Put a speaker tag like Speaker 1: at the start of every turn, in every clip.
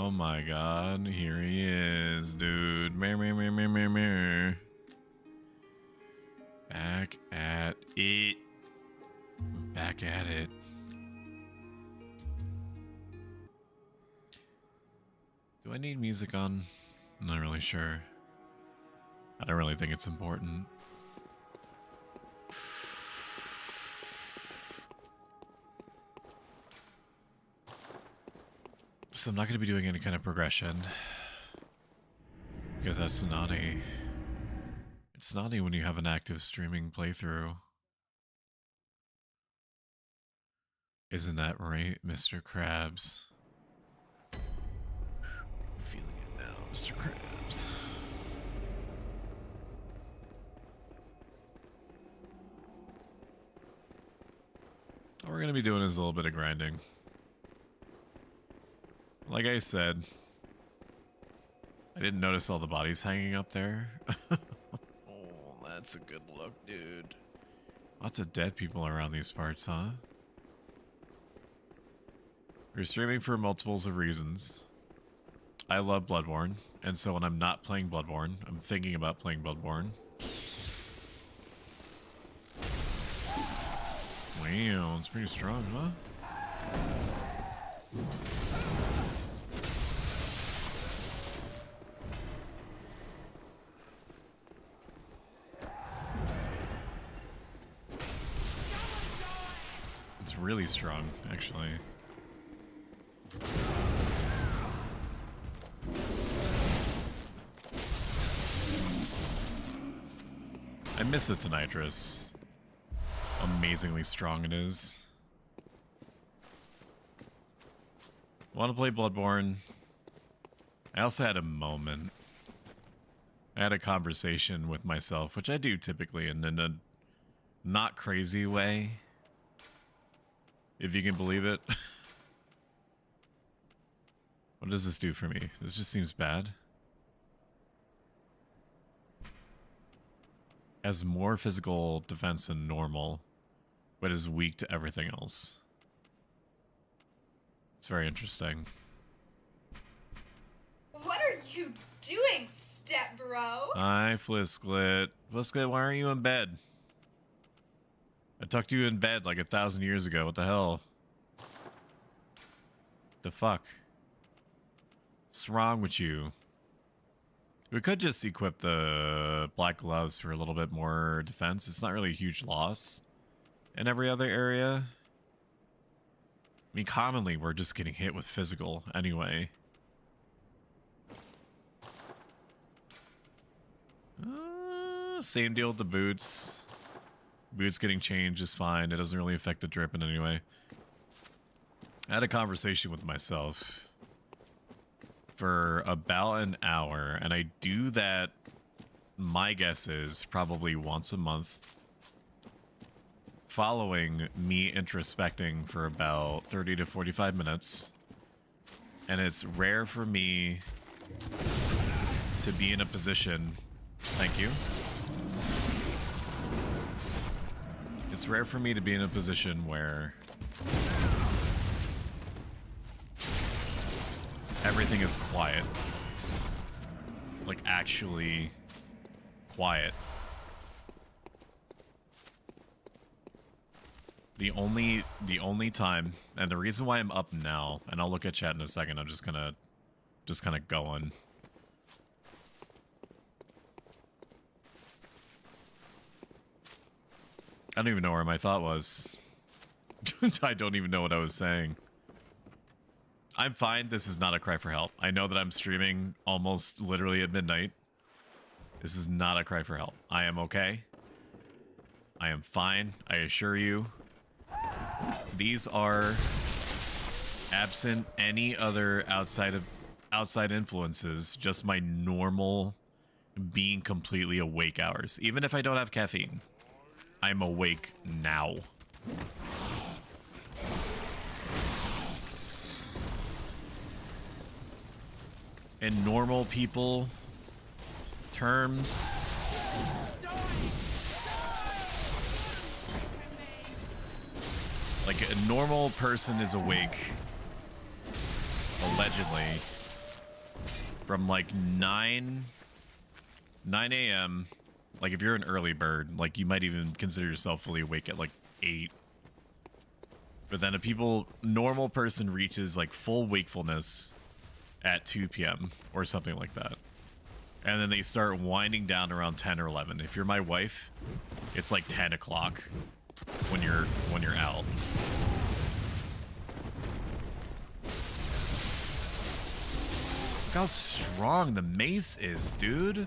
Speaker 1: Oh my god, here he is, dude. Mirror. Back at it. Back at it. Do I need music on? I'm not really sure. I don't really think it's important. So I'm not going to be doing any kind of progression. Because that's naughty. It's naughty when you have an active streaming playthrough. Isn't that right, Mr. Krabs? I'm feeling it now, Mr. Krabs. All we're going to be doing is a little bit of grinding. Like I said, I didn't notice all the bodies hanging up there. Oh, that's a good look, dude. Lots of dead people around these parts, huh? We're streaming for multiples of reasons. I love Bloodborne, and so when I'm not playing Bloodborne, I'm thinking about playing Bloodborne. Wow, it's pretty strong, huh? It's really strong, actually. I miss the Nitrous. Amazingly strong it is. Want to play Bloodborne? I also had a moment. I had a conversation with myself, which I do typically in a not crazy way. If you can believe it. What does this do for me? This just seems bad. Has more physical defense than normal, but is weak to everything else. It's very interesting.
Speaker 2: What are you doing, step bro?
Speaker 1: Hi, Flisklet. Flisklet, why aren't you in bed? I tucked you in bed like 1,000 years ago. What the hell? The fuck? What's wrong with you? We could just equip the black gloves for a little bit more defense. It's not really a huge loss in every other area. I mean, commonly we're just getting hit with physical anyway. Same deal with the boots. Boots getting changed is fine. It doesn't really affect the drip in any way. I had a conversation with myself for about an hour, and I do that, my guess is, probably once a month, following me introspecting for about 30 to 45 minutes. And it's rare for me to be in a position... Thank you. It's rare for me to be in a position where everything is quiet. Like, actually quiet. The only time, and the reason why I'm up now, and I'll look at chat in a second, I'm just kind of going. I don't even know where my thought was. I don't even know what I was saying. I'm fine. This is not a cry for help. I know that I'm streaming almost literally at midnight. This is not a cry for help. I am okay. I am fine. I assure you. These are, absent any other outside influences, just my normal being completely awake hours. Even if I don't have caffeine, I'm awake now. In normal people terms, like a normal person is awake, allegedly, from like 9 a.m. Like if you're an early bird, like you might even consider yourself fully awake at like 8. But then normal person reaches like full wakefulness at 2 p.m. or something like that. And then they start winding down around 10 or 11. If you're my wife, it's like 10 o'clock when you're out. Look how strong the mace is, dude. I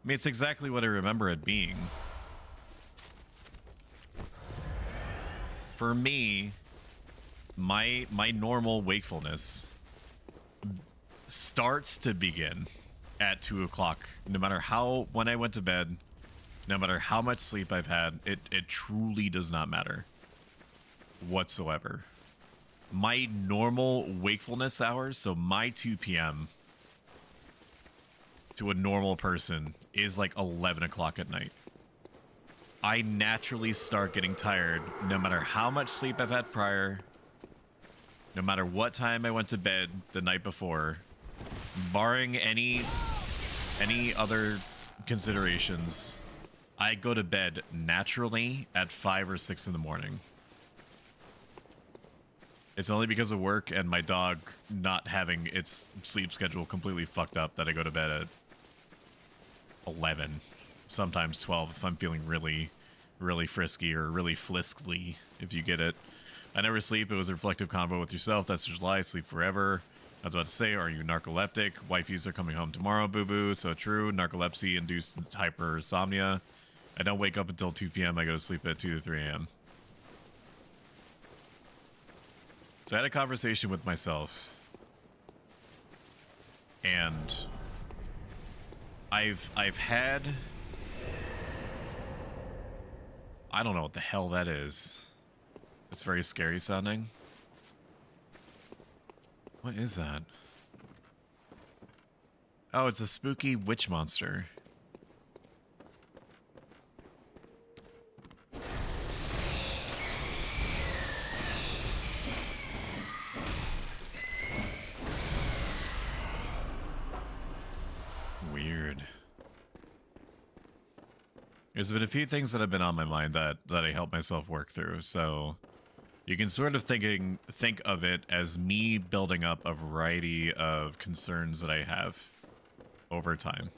Speaker 1: mean, it's exactly what I remember it being. For me, my normal wakefulness starts to begin at 2 o'clock. No matter when I went to bed, no matter how much sleep I've had, it truly does not matter whatsoever. My normal wakefulness hours, so my 2 p.m. to a normal person is like 11 o'clock at night. I naturally start getting tired no matter how much sleep I've had prior, no matter what time I went to bed the night before, barring any other considerations. I go to bed naturally at 5 or 6 in the morning. It's only because of work and my dog not having its sleep schedule completely fucked up that I go to bed at 11, sometimes 12 if I'm feeling really, really frisky or really fliskly, if you get it. I never sleep. It was a reflective convo with yourself. That's just lie. Sleep forever. I was about to say, are you narcoleptic? Wifeys are coming home tomorrow, boo-boo. So true. Narcolepsy-induced hypersomnia. I don't wake up until 2 p.m. I go to sleep at 2 to 3 a.m. So I had a conversation with myself. And I've had... I don't know what the hell that is. It's very scary sounding. What is that? Oh, it's a spooky witch monster. Weird. There's been a few things that have been on my mind that I help myself work through, so you can sort of think of it as me building up a variety of concerns that I have over time.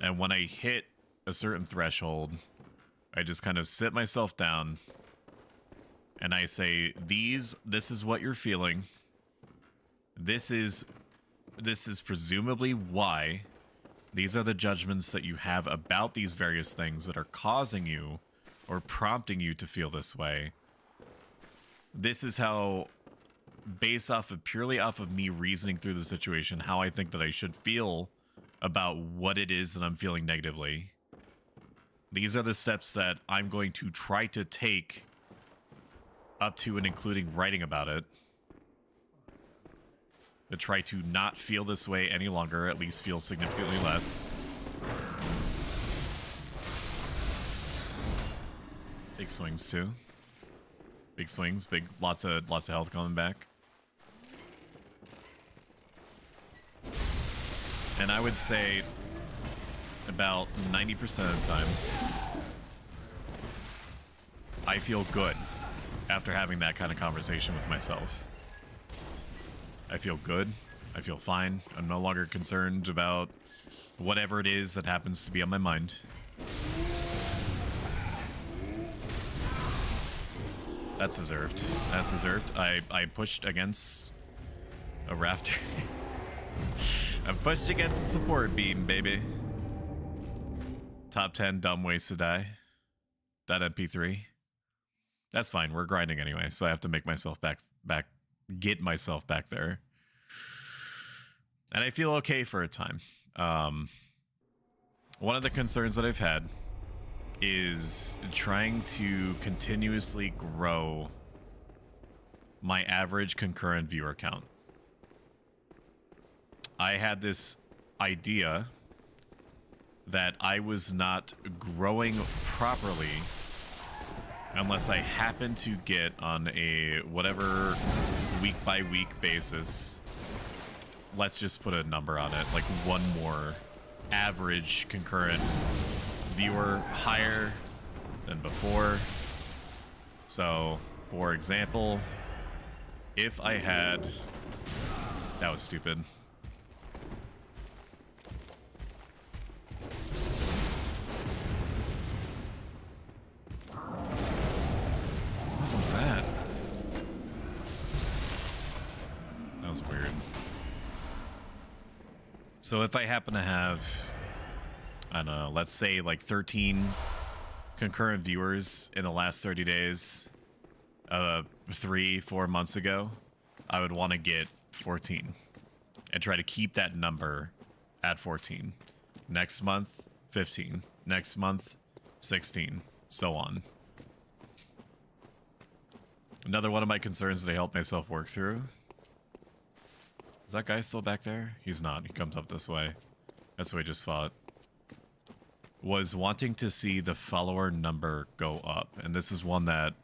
Speaker 1: And when I hit a certain threshold, I just kind of sit myself down and I say, this is what you're feeling. This is presumably why. These are the judgments that you have about these various things that are causing you or prompting you to feel this way. This is how, based purely off of me reasoning through the situation, how I think that I should feel about what it is that I'm feeling negatively. These are the steps that I'm going to try to take up to and including writing about it. To try to not feel this way any longer, at least feel significantly less. Big swings too. Big swings, lots of health coming back. And I would say about 90% of the time, I feel good after having that kind of conversation with myself. I feel good. I feel fine. I'm no longer concerned about whatever it is that happens to be on my mind. That's deserved. That's deserved. I pushed against a rafter. I pushed against the support beam, baby. Top 10 dumb ways to die. That MP3. That's fine. We're grinding anyway, so I have to make myself get myself back there. And I feel okay for a time. One of the concerns that I've had is trying to continuously grow my average concurrent viewer count. I had this idea that I was not growing properly unless I happen to get on a whatever week by week basis let's just put a number on it, like one more average concurrent viewer higher than before. So, for example, if I had... That was stupid. What was that? That was weird. So if I happen to have, I don't know, let's say like 13 concurrent viewers in the last 30 days, 3-4 months ago, I would want to get 14 and try to keep that number at 14. Next month, 15. Next month, 16. So on. Another one of my concerns that I help myself work through. Is that guy still back there? He's not. He comes up this way. That's what I just fought. Was wanting to see the follower number go up. And this is one that...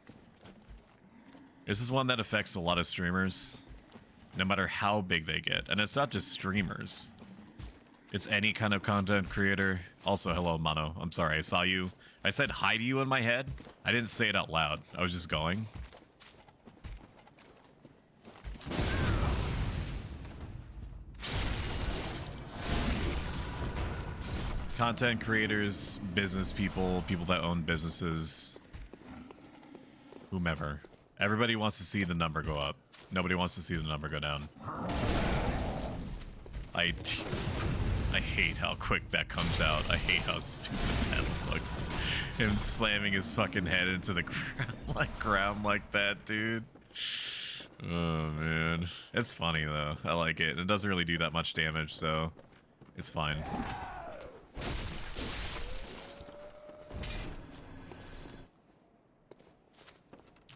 Speaker 1: This is one that affects a lot of streamers. No matter how big they get. And it's not just streamers. It's any kind of content creator. Also, hello, Mono. I'm sorry, I saw you. I said hi to you in my head. I didn't say it out loud. I was just going. Content creators, business people, people that own businesses, whomever. Everybody wants to see the number go up. Nobody wants to see the number go down. I hate how quick that comes out. I hate how stupid that looks. Him slamming his fucking head into the ground like that, dude. Oh, man. It's funny, though. I like it. It doesn't really do that much damage, so it's fine.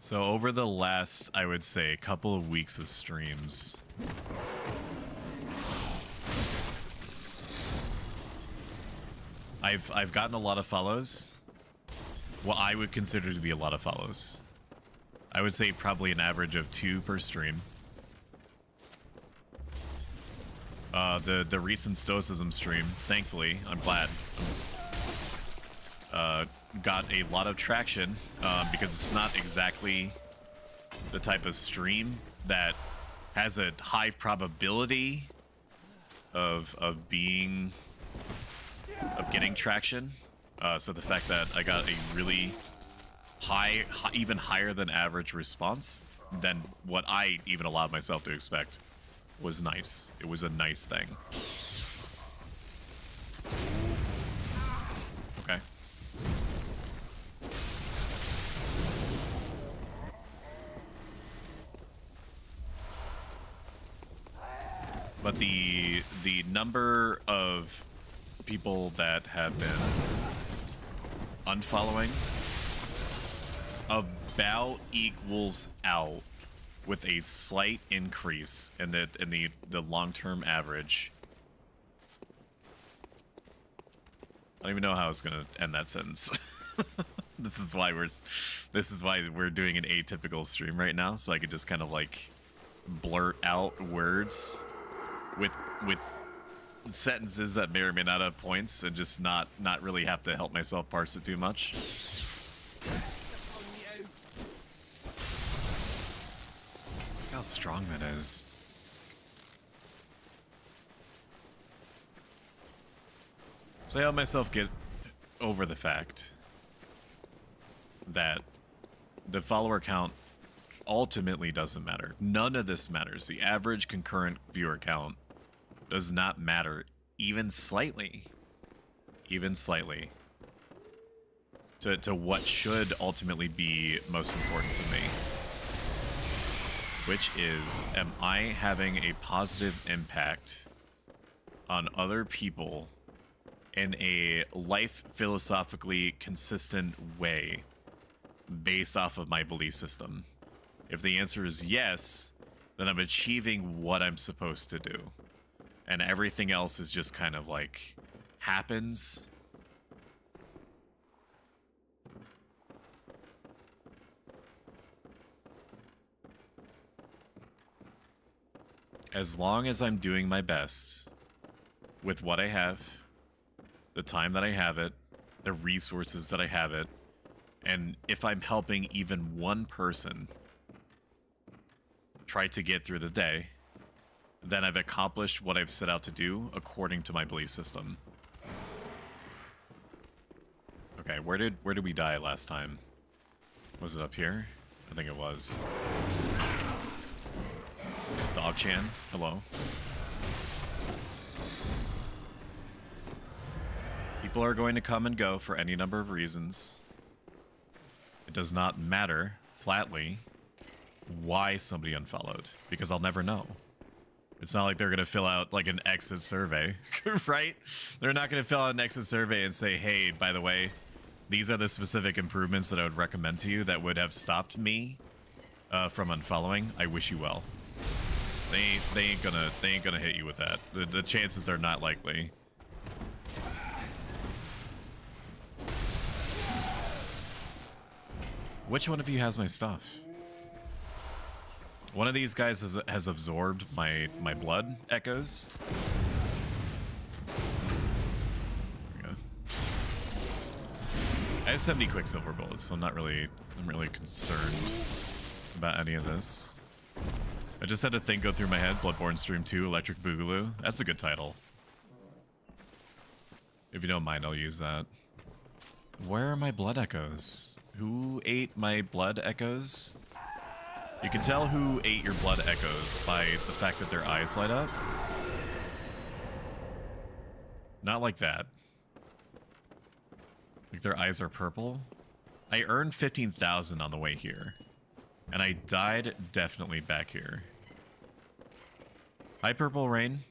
Speaker 1: So over the last, I would say, couple of weeks of streams, I've gotten a lot of follows. What I would consider to be a lot of follows. I would say probably an average of 2 per stream. The recent Stoicism stream, thankfully, I'm glad, got a lot of traction because it's not exactly the type of stream that has a high probability of getting traction. So the fact that I got a really high, even higher than average response than what I even allowed myself to expect was nice. It was a nice thing. Okay. But the number of people that have been unfollowing about equals out with a slight increase in the long-term average. I don't even know how I was gonna end that sentence. This is why we're doing an atypical stream right now, so I could just kind of like blurt out words with sentences that may or may not have points and just not really have to help myself parse it too much. Look how strong that is. So I help myself get over the fact that the follower count ultimately doesn't matter. None of this matters. The average concurrent viewer count does not matter, even slightly. Even slightly. To what should ultimately be most important to me. Which is, am I having a positive impact on other people in a life philosophically consistent way based off of my belief system? If the answer is yes, then I'm achieving what I'm supposed to do. And everything else is just kind of like happens. As long as I'm doing my best with what I have, the time that I have it, the resources that I have it, and if I'm helping even one person try to get through the day, then I've accomplished what I've set out to do according to my belief system. Okay, where did we die last time? Was it up here? I think it was. Dog-chan, hello. People are going to come and go for any number of reasons. It does not matter, flatly, why somebody unfollowed, because I'll never know. It's not like they're going to fill out, like, an exit survey, right? They're not going to fill out an exit survey and say, hey, by the way, these are the specific improvements that I would recommend to you that would have stopped me from unfollowing. I wish you well. They ain't gonna hit you with that. The chances are not likely. Which one of you has my stuff? One of these guys has absorbed my blood echoes. There we go. I have 70 quicksilver bullets, so I'm really concerned about any of this. I just had a thing go through my head. Bloodborne Stream 2, Electric Boogaloo. That's a good title. If you don't mind, I'll use that. Where are my blood echoes? Who ate my blood echoes? You can tell who ate your blood echoes by the fact that their eyes light up. Not like that. Like their eyes are purple. I earned 15,000 on the way here. And I died definitely back here. Hi, Purple Rain.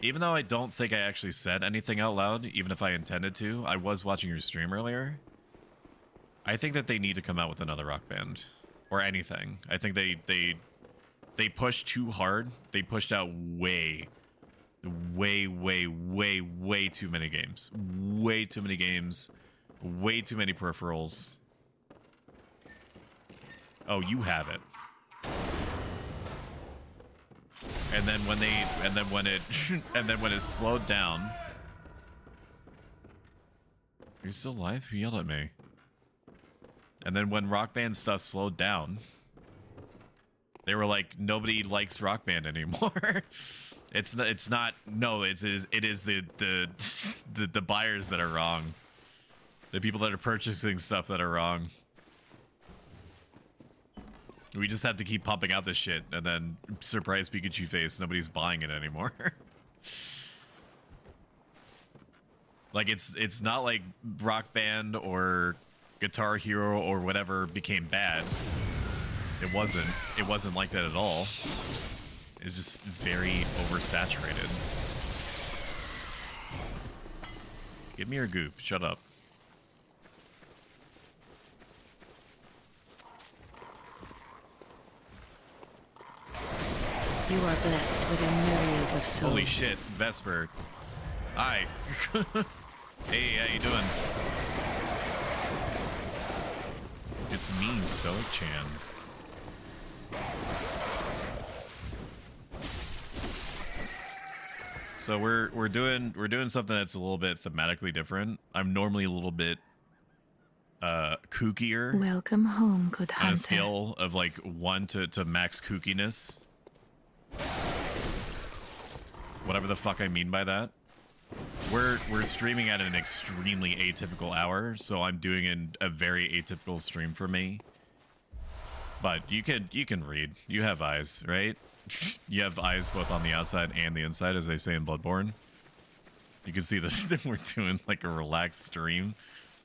Speaker 1: Even though I don't think I actually said anything out loud, even if I intended to, I was watching your stream earlier. I think that they need to come out with another rock band. Or anything. I think they pushed too hard. They pushed out way too many games. Way too many games. Way too many peripherals. Oh, you have it. And then when it slowed down. Are you still alive? Who yelled at me? And then when Rock Band stuff slowed down, they were like, nobody likes Rock Band anymore. It is the buyers that are wrong. The people that are purchasing stuff that are wrong. We just have to keep pumping out this shit, and then surprise Pikachu face, nobody's buying it anymore. Like it's not like Rock Band or Guitar Hero or whatever became bad. It wasn't like that at all. It's just very oversaturated. Give me your goop. Shut up.
Speaker 3: You are blessed with a myriad of souls.
Speaker 1: Holy shit, Vesper. Hi. Hey, how you doing? It's me, Stoic-chan. So we're doing something that's a little bit thematically different. I'm normally a little bit kookier.
Speaker 3: Welcome home, good hunter.
Speaker 1: On a scale of like 1 to max kookiness. Whatever the fuck I mean by that. We're streaming at an extremely atypical hour, so I'm doing a very atypical stream for me. But you can read. You have eyes, right? You have eyes both on the outside and the inside, as they say in Bloodborne. You can see that we're doing like a relaxed stream.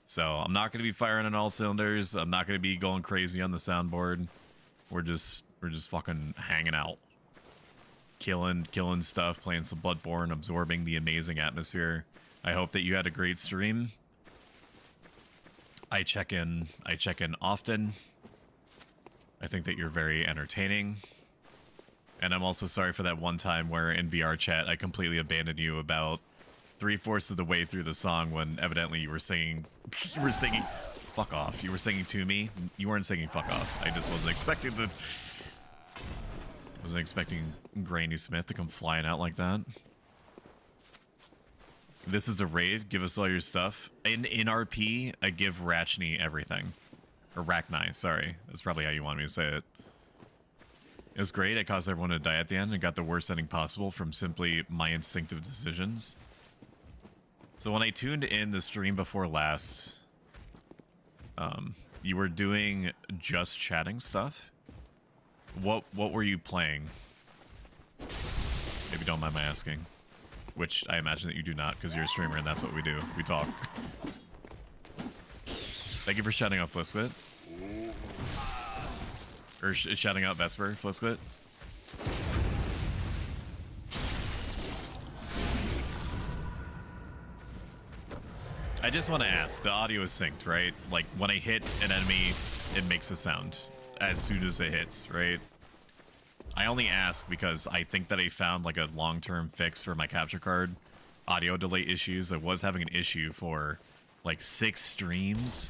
Speaker 1: So I'm not going to be firing on all cylinders. I'm not going to be going crazy on the soundboard. We're just fucking hanging out. Killing stuff, playing some Bloodborne, absorbing the amazing atmosphere. I hope that you had a great stream. I check in often. I think that you're very entertaining. And I'm also sorry for that one time where in VR chat I completely abandoned you about 3/4 of the way through the song when evidently you were singing fuck off. You were singing to me. You weren't singing fuck off. I just wasn't expecting the Wasn't expecting Granny Smith to come flying out like that. This is a raid. Give us all your stuff. In RP, I give Rachni everything. Or Rachni, sorry. That's probably how you want me to say it. It was great. I caused everyone to die at the end and got the worst ending possible from simply my instinctive decisions. So when I tuned in the stream before last, you were doing just chatting stuff. What were you playing? If you don't mind my asking. Which I imagine that you do not, because you're a streamer and that's what we do. We talk. Thank you for shouting out Flisquit. Or shouting out Vesper, Flisquit. I just want to ask, the audio is synced, right? Like, when I hit an enemy, it makes a sound as soon as it hits, right? I only ask because I think that I found like a long-term fix for my capture card audio delay issues. I was having an issue for like 6 streams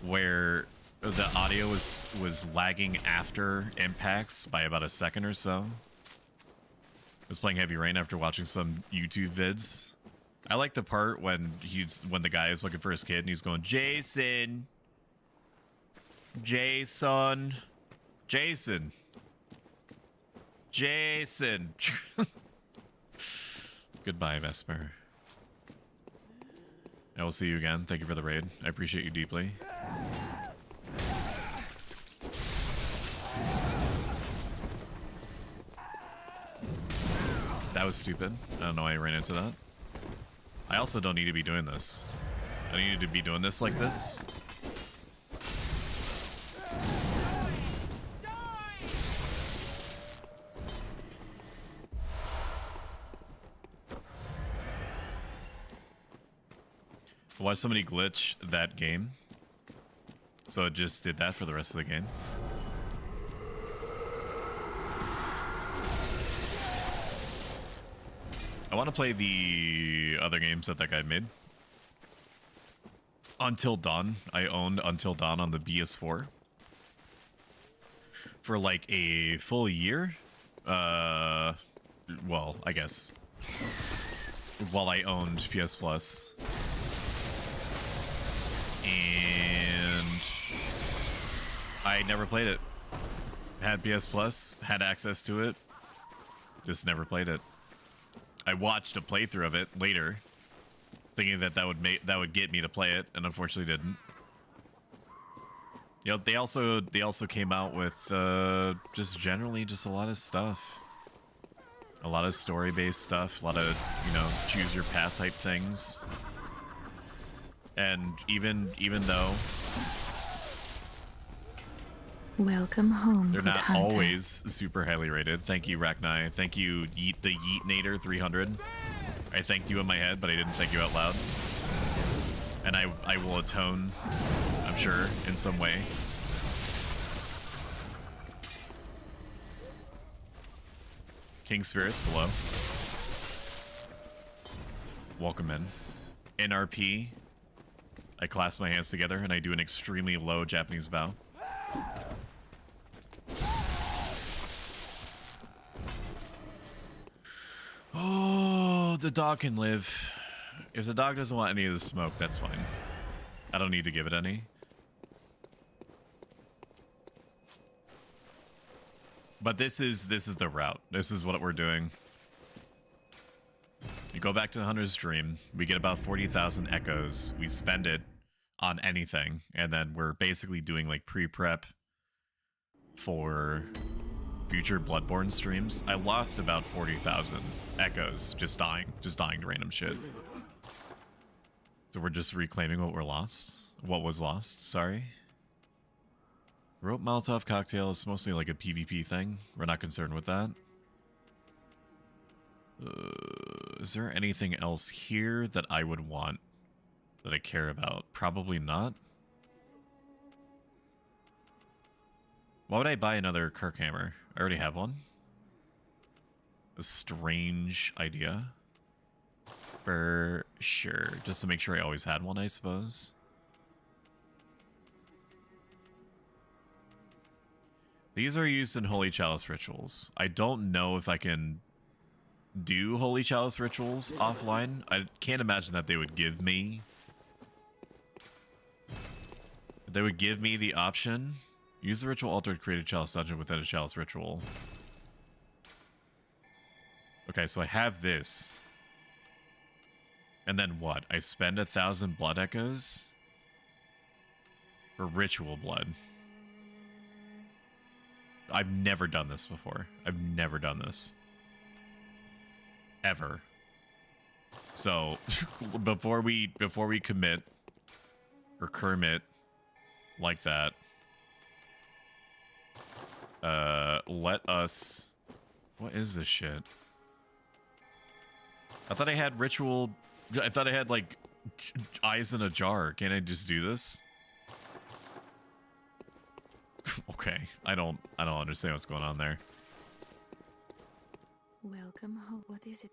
Speaker 1: where the audio was lagging after impacts by about a second or so. I was playing Heavy Rain after watching some YouTube vids. I like the part when the guy is looking for his kid and he's going, Jason, Jason, Jason, Jason. Goodbye, Vesper. I will see you again. Thank you for the raid. I appreciate you deeply. That was stupid. I don't know why I ran into that. I also don't need to be doing this. I need to be doing this like this. Why somebody glitch that game? So it just did that for the rest of the game. I want to play the other games that guy made. Until Dawn. I owned Until Dawn on the PS4 for like a full year. Well, I guess while I owned PS Plus. And I never played it. Had PS Plus, had access to it, just never played it. I watched a playthrough of it later, thinking that that would get me to play it, and unfortunately didn't. You know, they also came out with just generally just a lot of stuff, a lot of story-based stuff, a lot of, you know, choose your path type things. And even though
Speaker 3: welcome home,
Speaker 1: they're
Speaker 3: good
Speaker 1: not
Speaker 3: hunter.
Speaker 1: always super highly rated. Thank you, Rachni. Thank you, the Yeetnator 300. I thanked you in my head, but I didn't thank you out loud. And I will atone, I'm sure, in some way. King Spirits, hello. Welcome in. NRP. I clasp my hands together and I do an extremely low Japanese bow. Oh, the dog can live. If the dog doesn't want any of the smoke, that's fine. I don't need to give it any. But this is the route. This is what we're doing. You go back to the Hunter's Dream. We get about 40,000 echoes. We spend it on anything. And then we're basically doing like pre-prep for future Bloodborne streams. I lost about 40,000 echoes just dying to random shit. So we're just reclaiming what was lost, sorry. Rope Molotov cocktail is mostly like a PvP thing. We're not concerned with that. Is there anything else here that I would want, that I care about? Probably not. Why would I buy another Kirkhammer? I already have one. A strange idea. For sure. Just to make sure I always had one, I suppose. These are used in Holy Chalice rituals. I don't know if I can do Holy Chalice rituals offline. I can't imagine that they would give me... They would give me the option. Use the ritual altar to create a Chalice dungeon within a Chalice ritual. Okay, so I have this. And then what? I spend 1,000 blood echoes? For ritual blood. I've never done this before. I've never done this. Ever. So, before we commit or commit like that, let us... What is this shit? I thought I had ritual... I thought I had, like, eyes in a jar. Can't I just do this? Okay. I don't understand what's going on there.
Speaker 3: Welcome home. What is it?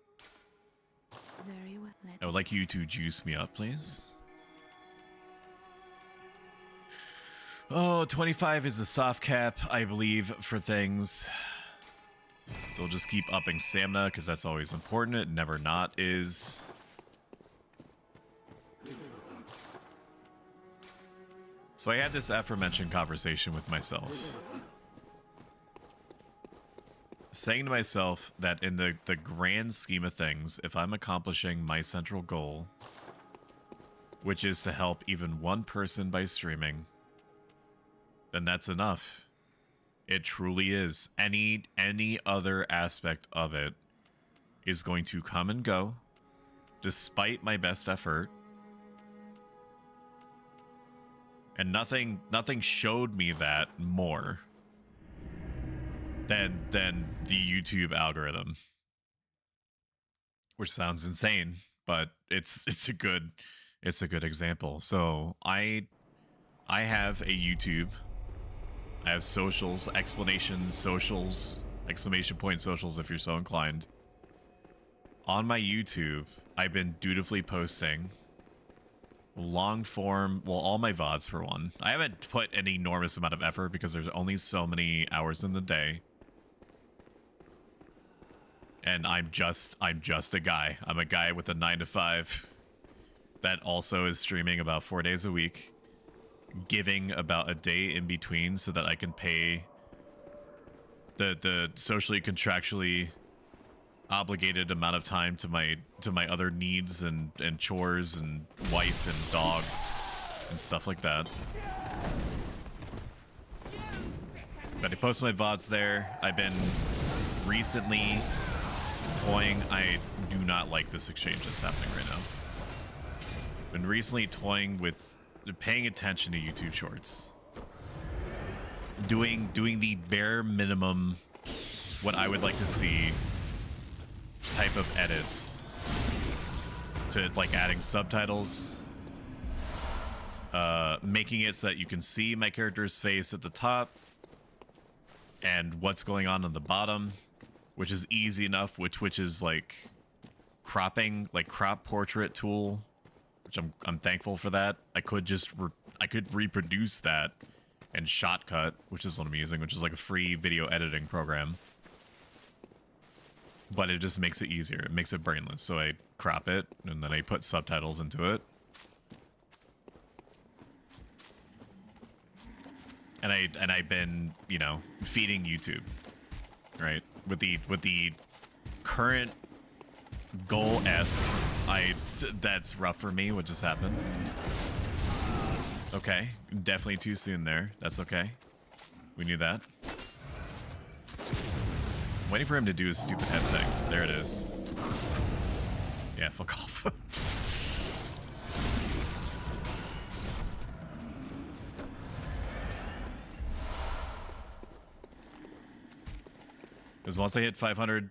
Speaker 3: Very well.
Speaker 1: I would like you to juice me up, please. Oh, 25 is a soft cap, I believe, for things. So we'll just keep upping stamina, because that's always important. It never not is. So I had this aforementioned conversation with myself. Saying to myself that in the grand scheme of things, if I'm accomplishing my central goal, which is to help even one person by streaming, then that's enough. It truly is. Any other aspect of it is going to come and go, despite my best effort. And nothing showed me that more than the YouTube algorithm. Which sounds insane, but it's a good example. So I have a YouTube. I have socials, explanations, socials, exclamation point socials if you're so inclined. On my YouTube, I've been dutifully posting long form, well, all my VODs for one. I haven't put an enormous amount of effort because there's only so many hours in the day. And I'm just a guy. I'm a guy with a 9-to-5 that also is streaming about 4 days a week, giving about a day in between so that I can pay the socially contractually obligated amount of time to my other needs and chores and wife and dog and stuff like that. But I post my VODs there. I've been recently toying. I do not like this exchange that's happening right now. Been recently toying with paying attention to YouTube Shorts. Doing the bare minimum, what I would like to see type of edits to, like, adding subtitles, making it so that you can see my character's face at the top and what's going on the bottom, which is easy enough, which is like cropping, like crop portrait tool, which I'm thankful for that. I could just I could reproduce that and Shotcut, which is what I'm using, which is like a free video editing program. But it just makes it easier. It makes it brainless. So I crop it, and then I put subtitles into it. And I've been, you know, feeding YouTube, right? With the current goal-esque, that's rough for me. What just happened? Okay, definitely too soon there. That's okay. We knew that. I'm waiting for him to do his stupid head thing. There it is. Yeah, fuck off. Because once I hit 500...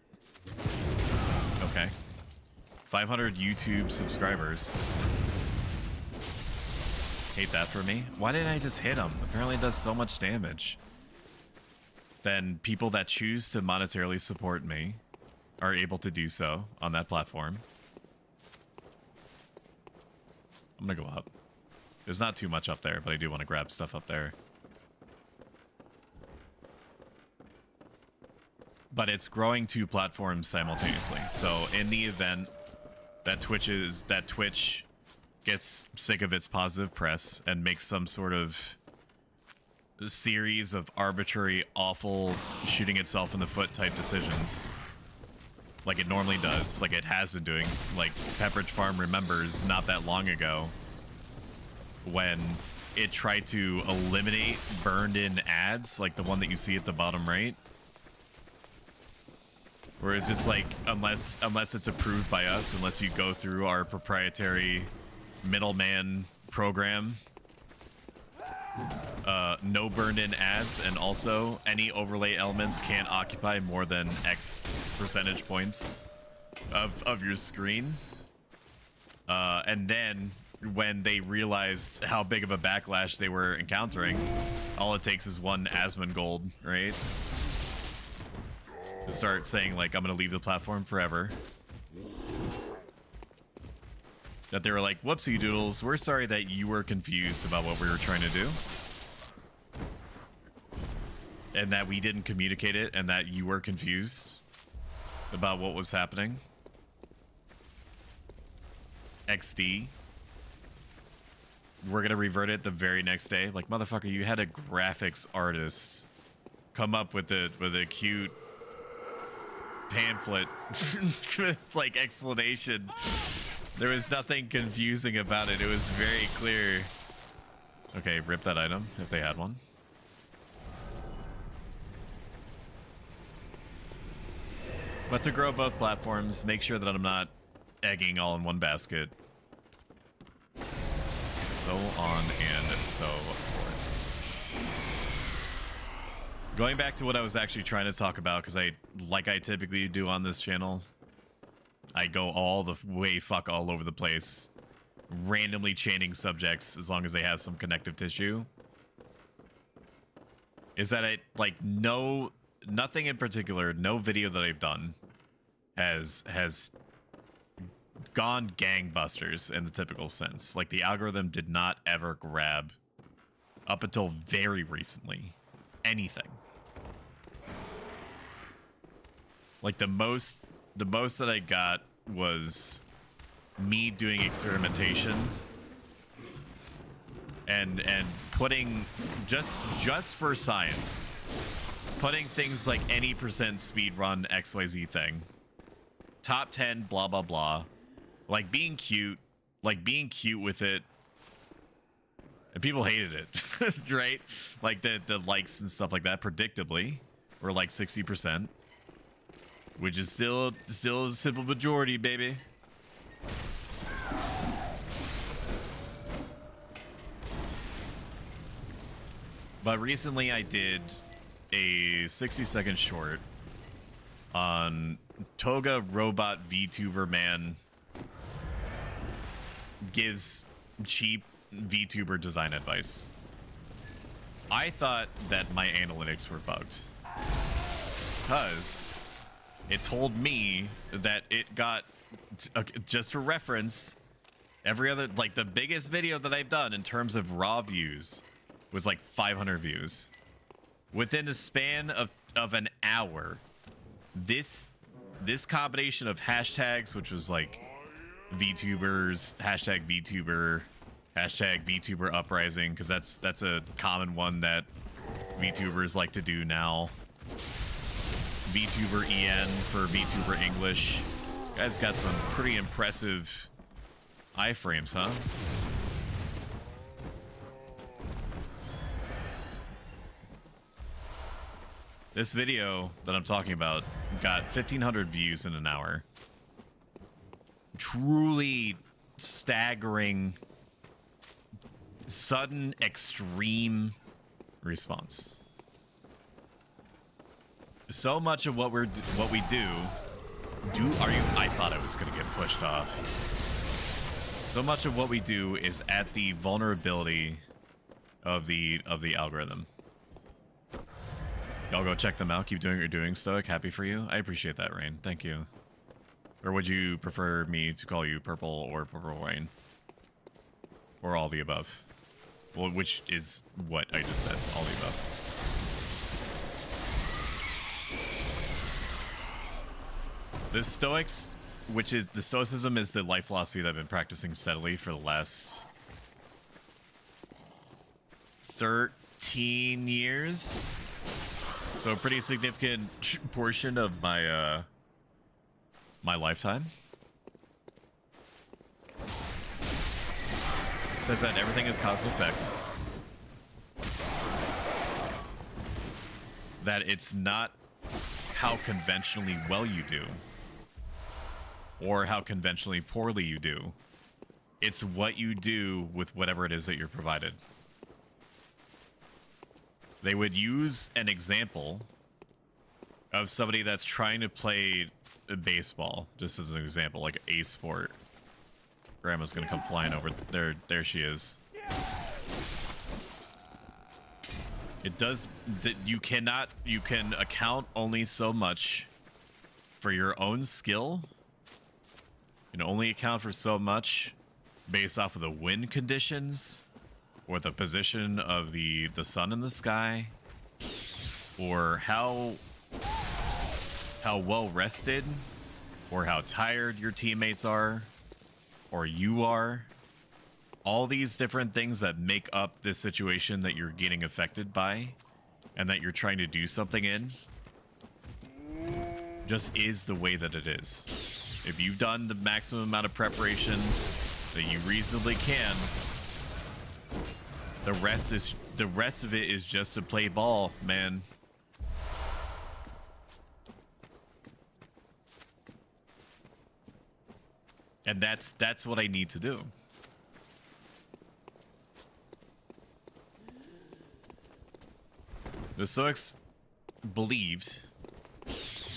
Speaker 1: Okay. 500 YouTube subscribers. Hate that for me. Why didn't I just hit him? Apparently it does so much damage. Then people that choose to monetarily support me are able to do so on that platform. I'm gonna go up. There's not too much up there, but I do want to grab stuff up there. but it's growing 2 platforms simultaneously. So in the event that Twitch gets sick of its positive press and makes some sort of series of arbitrary, awful, shooting itself in the foot type decisions, like it normally does, like it has been doing. Like Pepperidge Farm remembers not that long ago when it tried to eliminate burned-in ads, like the one that you see at the bottom right, where it's just like, unless it's approved by us, unless you go through our proprietary middleman program, no burned-in ads, and also any overlay elements can't occupy more than X percentage points of your screen. And then when they realized how big of a backlash they were encountering, all it takes is one Asmongold, right? To start saying, like, I'm gonna leave the platform forever. That they were like, whoopsie doodles, we're sorry that you were confused about what we were trying to do. And that we didn't communicate it, and that you were confused about what was happening. XD. We're gonna revert it the very next day. Like, motherfucker, you had a graphics artist come up with a cute pamphlet with like explanation. There was nothing confusing about it. It was very clear. Okay, rip that item if they had one. But to grow both platforms, make sure that I'm not egging all in one basket. So on and so forth. Going back to what I was actually trying to talk about, because like I typically do on this channel, I go all the way fuck all over the place, randomly chaining subjects as long as they have some connective tissue. Is that it? Like, nothing in particular, no video that I've done has gone gangbusters in the typical sense. Like, the algorithm did not ever grab, up until very recently, anything. Like, the most that I got was me doing experimentation and putting, just for science, putting things like any percent speedrun XYZ thing, top 10 blah blah blah, like being cute with it, and people hated it. Right? Like the likes and stuff like that predictably were like 60%, which is still a simple majority, baby. But recently I did a 60-second short on Toga Robot VTuber Man gives cheap VTuber design advice. I thought that my analytics were bugged, because it told me that it got, just for reference, every other, like the biggest video that I've done in terms of raw views was like 500 views. Within the span of an hour, this combination of hashtags, which was like VTubers, hashtag VTuber, hashtag VTuber uprising, because that's a common one that VTubers like to do now. VTuber EN for VTuber English. You guys got some pretty impressive iframes, huh? This video that I'm talking about got 1,500 views in an hour. Truly staggering, sudden, extreme response. So much of what we do. I thought I was gonna get pushed off. So much of what we do is at the vulnerability of the algorithm. Y'all go check them out. Keep doing what you're doing, Stoic. Happy for you. I appreciate that, Rain. Thank you. Or would you prefer me to call you Purple or Purple Rain? Or all the above? Well, which is what I just said. All the above. The Stoics, which is the Stoicism, is the life philosophy that I've been practicing steadily for the last 13 years. So a pretty significant portion of my my lifetime. Says that everything is cause and effect. That it's not how conventionally well you do or how conventionally poorly you do. It's what you do with whatever it is that you're provided. They would use an example of somebody that's trying to play baseball, just as an example, like a sport. Grandma's gonna come flying over. There she is. It does that. You can account only so much for your own skill. You can only account for so much based off of the wind conditions or the position of the sun in the sky, or how well rested or how tired your teammates are or you are. All these different things that make up this situation that you're getting affected by and that you're trying to do something in just is the way that it is. If you've done the maximum amount of preparation that you reasonably can, the rest of it is just to play ball, man. And that's what I need to do. The Stoics believed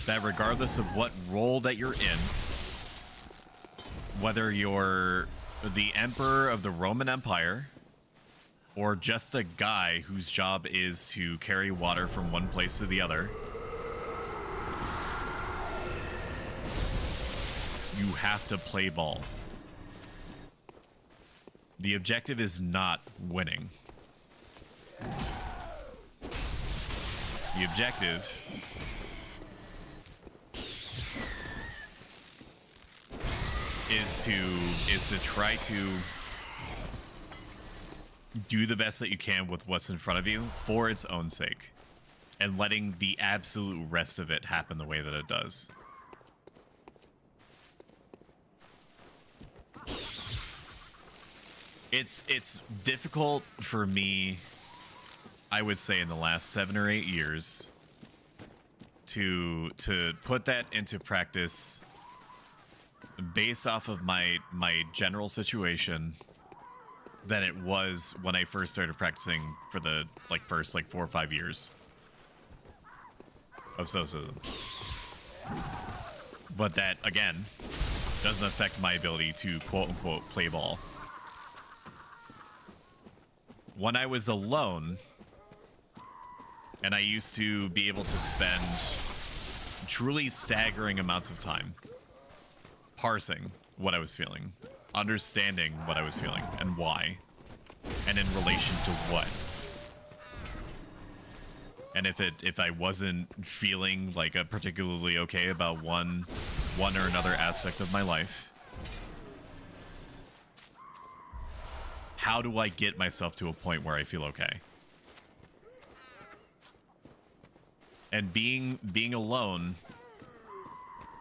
Speaker 1: that regardless of what role that you're in, whether you're the emperor of the Roman Empire or just a guy whose job is to carry water from one place to the other, you have to play ball. The objective is not winning. The objective is to try to do the best that you can with what's in front of you for its own sake, and letting the absolute rest of it happen the way that it does. It's difficult for me, I would say, in the last 7 or 8 years to put that into practice based off of my general situation than it was when I first started practicing for the first 4 or 5 years of Stoicism. But that, again, doesn't affect my ability to quote-unquote play ball. When I was alone, and I used to be able to spend truly staggering amounts of time parsing what I was feeling, understanding what I was feeling and why, and in relation to what. And if I wasn't feeling like a particularly okay about one or another aspect of my life, how do I get myself to a point where I feel okay? And being alone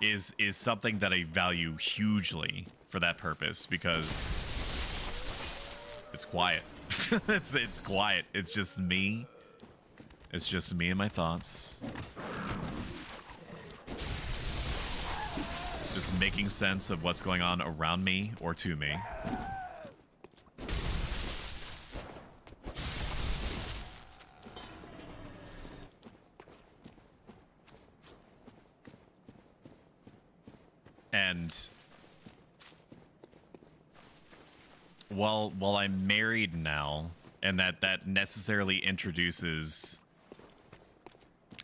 Speaker 1: is something that I value hugely for that purpose, because it's quiet. it's quiet. It's just me. It's just me and my thoughts. Just making sense of what's going on around me or to me. And while I'm married now, and that necessarily introduces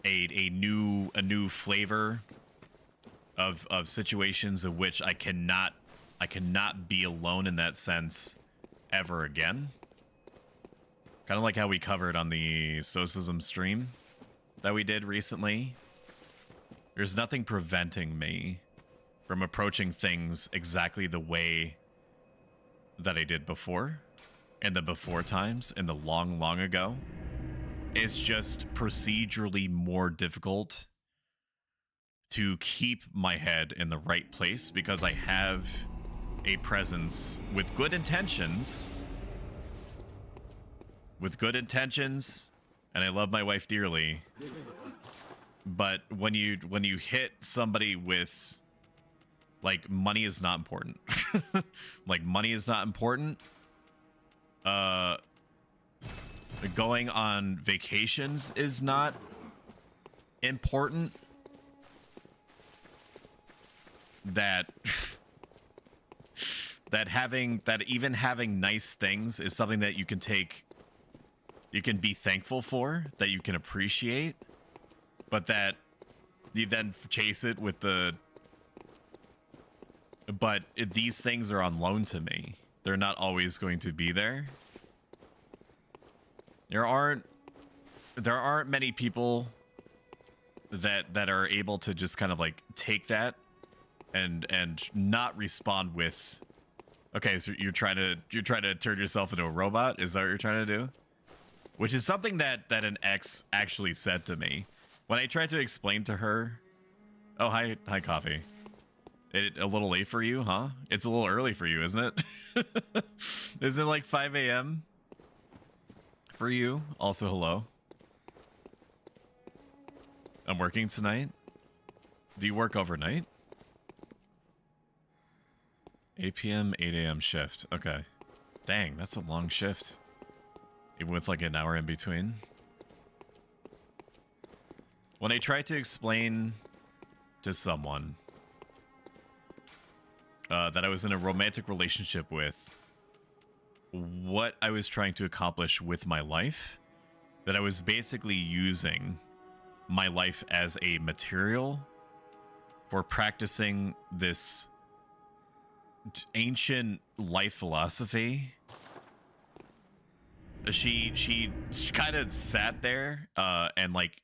Speaker 1: a new flavor of situations in which I cannot be alone in that sense ever again. Kind of like how we covered on the Stoicism stream that we did recently. There's nothing preventing me from approaching things exactly the way that I did before, in the before times, in the long, long ago. It's just procedurally more difficult to keep my head in the right place because I have a presence with good intentions. And I love my wife dearly. But when you hit somebody with, like, money is not important. Like, money is not important. Going on vacations is not important. That even having nice things is something that you can be thankful for, that you can appreciate, but that you then chase it with these things are on loan to me. They're not always going to be there. There aren't many people that are able to just kind of like take that and not respond with, okay, so you're trying to turn yourself into a robot? Is that what you're trying to do? Which is something that an ex actually said to me when I tried to explain to her. Oh, hi coffee. A little late for you, huh? It's a little early for you, isn't it? Isn't it like 5 a.m. for you? Also, hello. I'm working tonight. Do you work overnight? 8 p.m., 8 a.m. shift. Okay. Dang, that's a long shift. Even with like an hour in between. When I try to explain to someone that I was in a romantic relationship with what I was trying to accomplish with my life, that I was basically using my life as a material for practicing this ancient life philosophy. She kind of sat there and like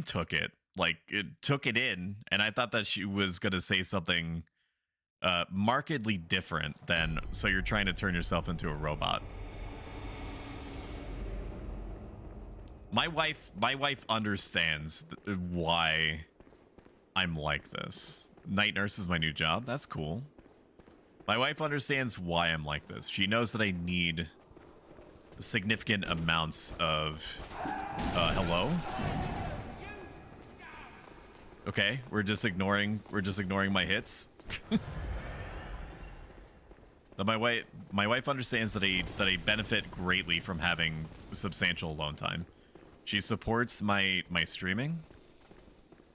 Speaker 1: took it in, and I thought that she was gonna say something markedly different than, so you're trying to turn yourself into a robot. My wife understands why I'm like this. Night nurse is my new job. That's cool. My wife understands why I'm like this. She knows that I need significant amounts of hello. Okay, we're just ignoring my hits. But my wife understands that I benefit greatly from having substantial alone time. She supports my streaming.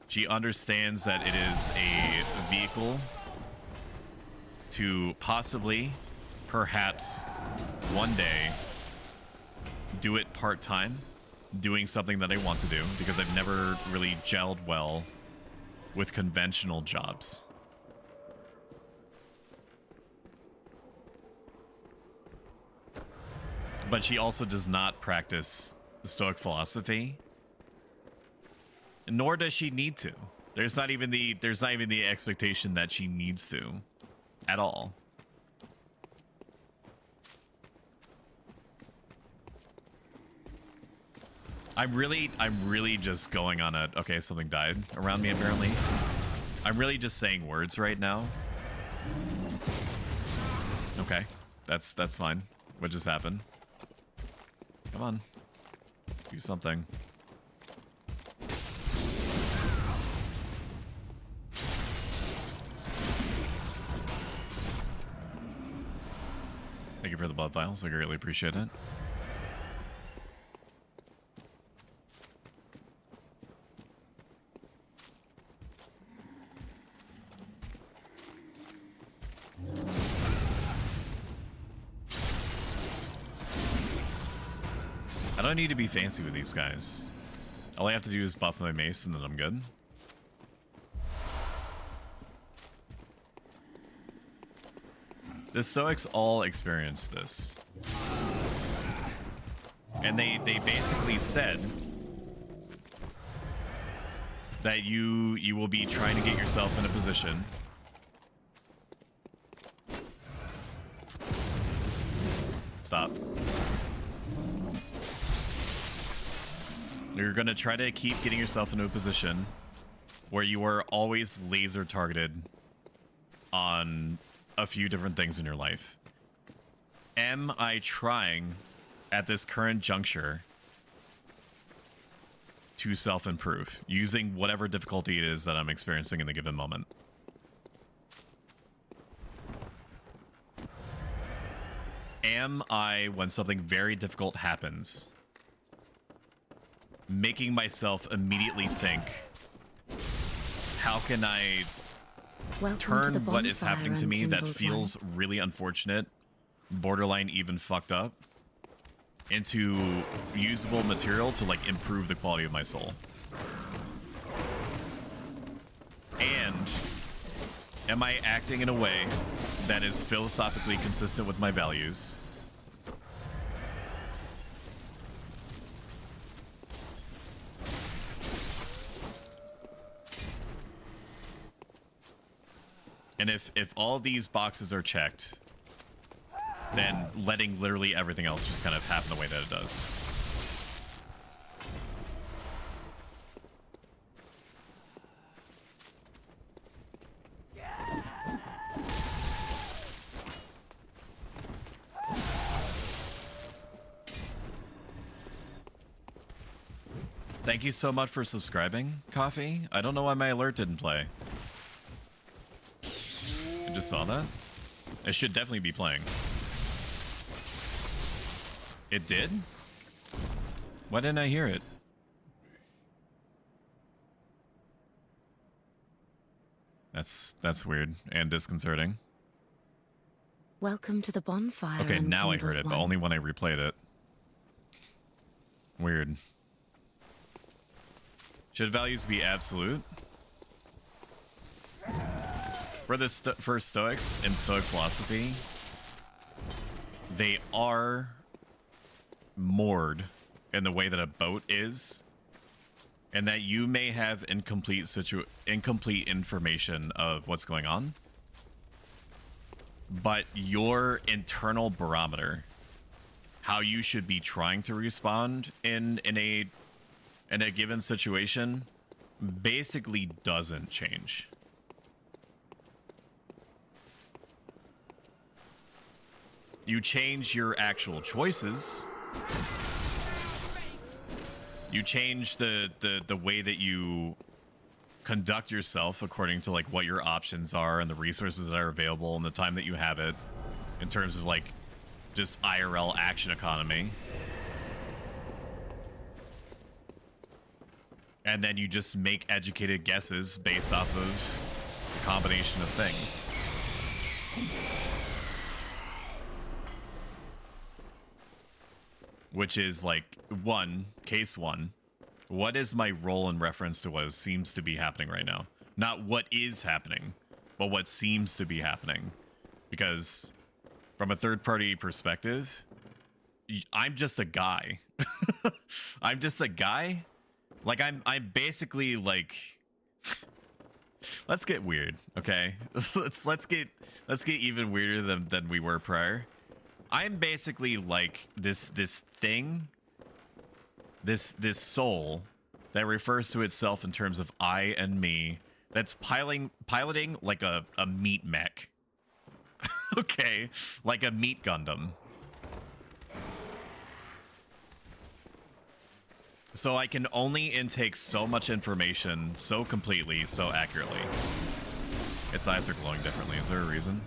Speaker 1: She understands that it is a vehicle to possibly, perhaps, one day do it part-time, doing something that I want to do, because I've never really gelled well with conventional jobs. But she also does not practice the Stoic philosophy, nor does she need to. There's not even the expectation that she needs to at all. I'm really just going on a, okay, something died around me apparently. I'm really just saying words right now. Okay, that's fine. What just happened? Come on, do something. Thank you for the blood vials. I greatly appreciate it. I don't need to be fancy with these guys. All I have to do is buff my mace and then I'm good. The Stoics all experienced this. And they basically said that you will be trying to get yourself in a position Stop. You're going to try to keep getting yourself into a position where you are always laser targeted on a few different things in your life. Am I trying at this current juncture to self-improve using whatever difficulty it is that I'm experiencing in the given moment? Am I, when something very difficult happens, making myself immediately think, how can I turn what is happening to me that feels really unfortunate, borderline even fucked up, into usable material to like improve the quality of my soul? And am I acting in a way that is philosophically consistent with my values? And if all these boxes are checked, then letting literally everything else just kind of happen the way that it does. Thank you so much for subscribing, Coffee. I don't know why my alert didn't play. I just saw that. It should definitely be playing. It did? Why didn't I hear it? That's weird and disconcerting.
Speaker 3: Welcome to the bonfire.
Speaker 1: Okay, now I heard it, but only when I replayed it. Weird. Should values be absolute? For Stoics and Stoic philosophy, they are moored in the way that a boat is, and that you may have incomplete information of what's going on, but your internal barometer, how you should be trying to respond in a given situation, basically doesn't change. You change your actual choices. You change the way that you conduct yourself according to like what your options are and the resources that are available and the time that you have it, in terms of like just IRL action economy. And then you just make educated guesses based off of a combination of things. Which is like case one. What is my role in reference to what seems to be happening right now? Not what is happening, but what seems to be happening. Because from a third-party perspective, I'm just a guy. I'm just a guy. Like I'm basically like, let's get weird, okay? let's get even weirder than we were prior. I'm basically like this thing, this soul that refers to itself in terms of I and me, that's piloting like a meat mech. Okay, like a meat Gundam. So I can only intake so much information so completely, so accurately. Its eyes are glowing differently. Is there a reason?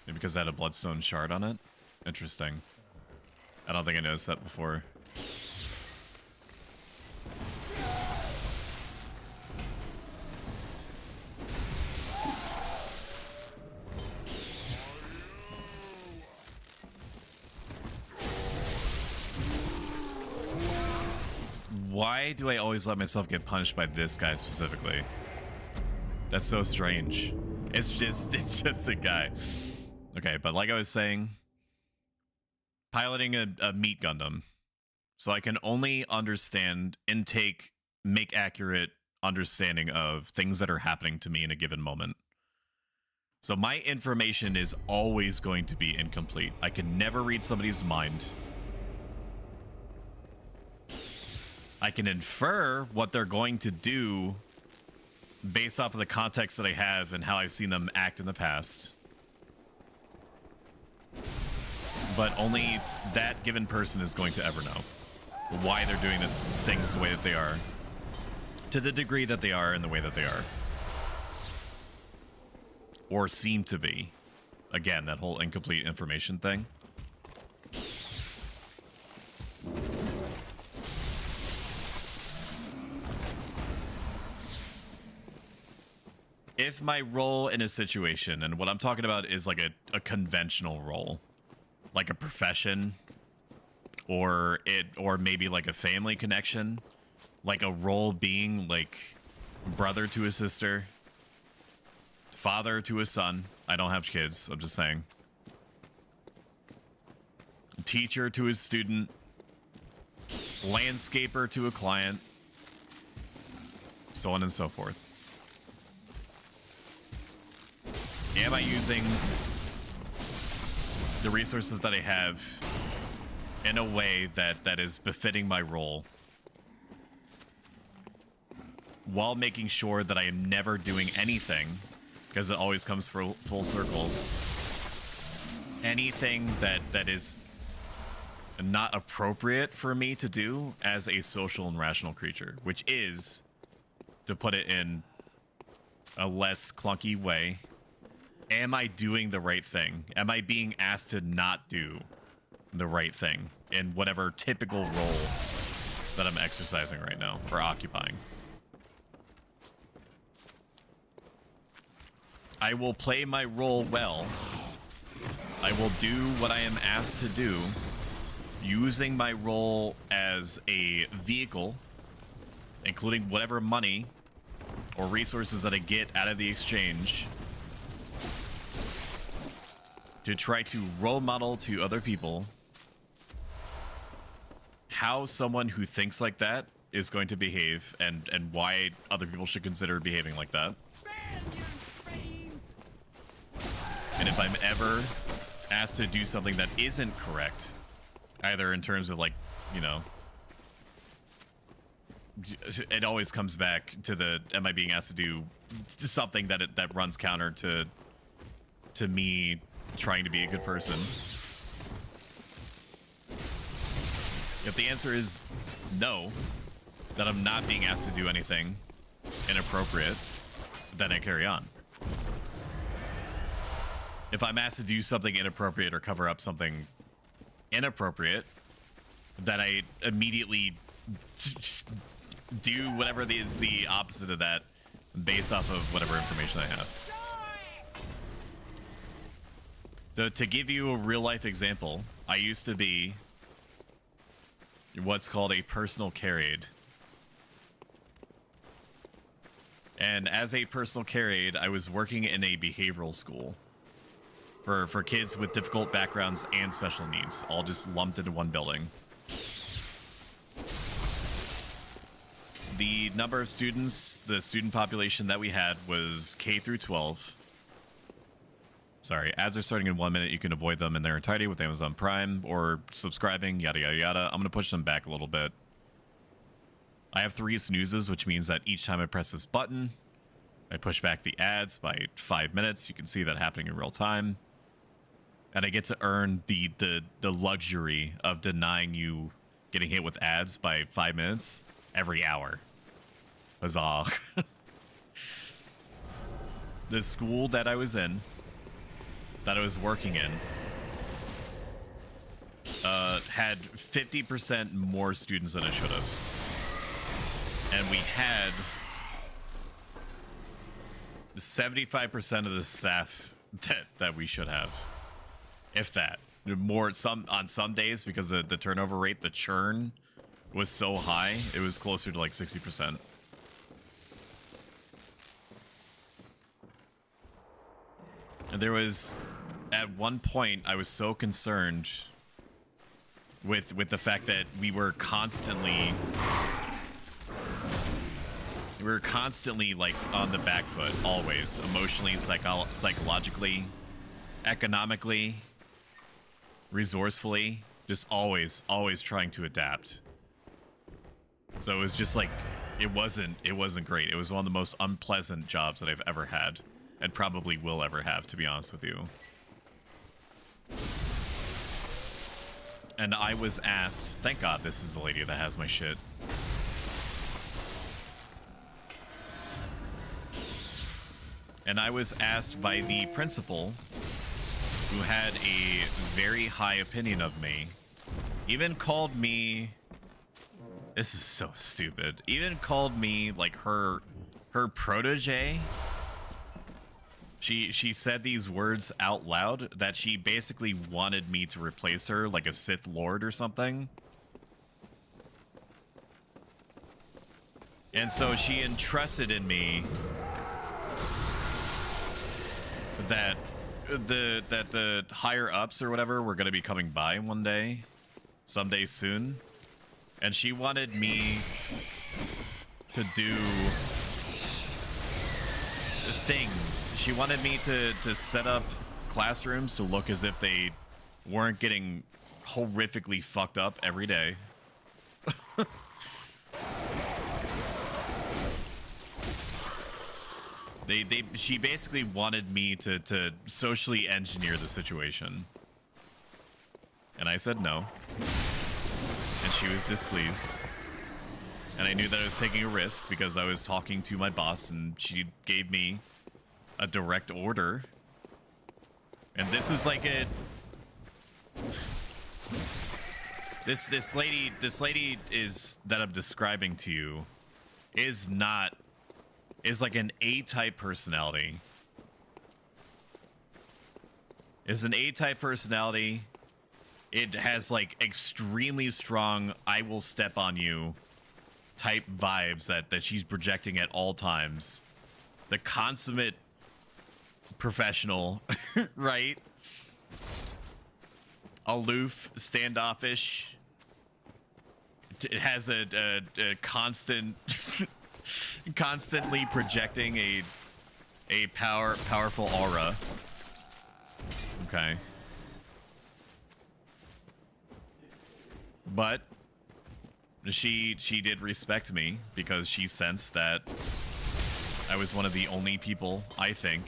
Speaker 1: Maybe because it had a bloodstone shard on it? Interesting. I don't think I noticed that before. Why do I always let myself get punished by this guy specifically? That's so strange. It's just a guy. Okay, but like I was saying, piloting a meat Gundam. So I can only understand, make accurate understanding of things that are happening to me in a given moment. So my information is always going to be incomplete. I can never read somebody's mind. I can infer what they're going to do based off of the context that I have and how I've seen them act in the past. But only that given person is going to ever know why they're doing the things the way that they are, to the degree that they are, and the way that they are. Or seem to be. Again, that whole incomplete information thing. If my role in a situation, and what I'm talking about is like a conventional role, like a profession, or maybe like a family connection, like a role being like brother to a sister, father to a son. I don't have kids, I'm just saying. Teacher to his student, landscaper to a client, so on and so forth. Am I using the resources that I have in a way that is befitting my role, while making sure that I am never doing anything, because it always comes full circle, anything that is not appropriate for me to do as a social and rational creature, which is, to put it in a less clunky way, am I doing the right thing? Am I being asked to not do the right thing in whatever typical role that I'm exercising right now or occupying? I will play my role well. I will do what I am asked to do, using my role as a vehicle, including whatever money or resources that I get out of the exchange, to try to role model to other people how someone who thinks like that is going to behave, and why other people should consider behaving like that. And if I'm ever asked to do something that isn't correct, either in terms of, like, you know, it always comes back to the, am I being asked to do something that runs counter to me trying to be a good person? If the answer is no, that I'm not being asked to do anything inappropriate, then I carry on. If I'm asked to do something inappropriate or cover up something inappropriate, then I immediately do whatever is the opposite of that based off of whatever information I have. So to give you a real life example, I used to be what's called a personal care aide. And as a personal care aide, I was working in a behavioral school for kids with difficult backgrounds and special needs, all just lumped into one building. The number of students, the student population that we had was K through 12. Sorry, ads are starting in 1 minute. You can avoid them in their entirety with Amazon Prime or subscribing, yada, yada, yada. I'm going to push them back a little bit. I have 3 snoozes, which means that each time I press this button, I push back the ads by 5 minutes. You can see that happening in real time. And I get to earn the luxury of denying you getting hit with ads by 5 minutes every hour. Huzzah. The school that I was in, that I was working in, had 50% more students than it should have. And we had 75% of the staff that we should have. If that. More on some days, because the turnover rate, the churn was so high, it was closer to like 60%. And there was, at one point, I was so concerned with the fact that we were constantly We were constantly like on the back foot, always, emotionally, psychologically, economically, resourcefully, just always trying to adapt. So it was just like, it wasn't great. It was one of the most unpleasant jobs that I've ever had, and probably will ever have, to be honest with you. And I was asked, thank God this is the lady that has my shit. And I was asked by the principal, who had a very high opinion of me, even called me, this is so stupid, even called me like her protege. She said these words out loud, that she basically wanted me to replace her like a Sith Lord or something. And so she entrusted in me that the higher ups or whatever were going to be coming by one day, someday soon, and she wanted me to do things. She wanted me to set up classrooms to look as if they weren't getting horrifically fucked up every day. She basically wanted me to socially engineer the situation. And I said no. And she was displeased. And I knew that I was taking a risk because I was talking to my boss and she gave me a direct order. And this is like a... This lady is that I'm describing to you is like an A-type personality. Is an A-type personality. It has like extremely strong I will step on you type vibes that she's projecting at all times. The consummate professional, right? Aloof, standoffish. It has a constant constantly projecting a powerful aura. Okay. But she did respect me because she sensed that I was one of the only people, I think,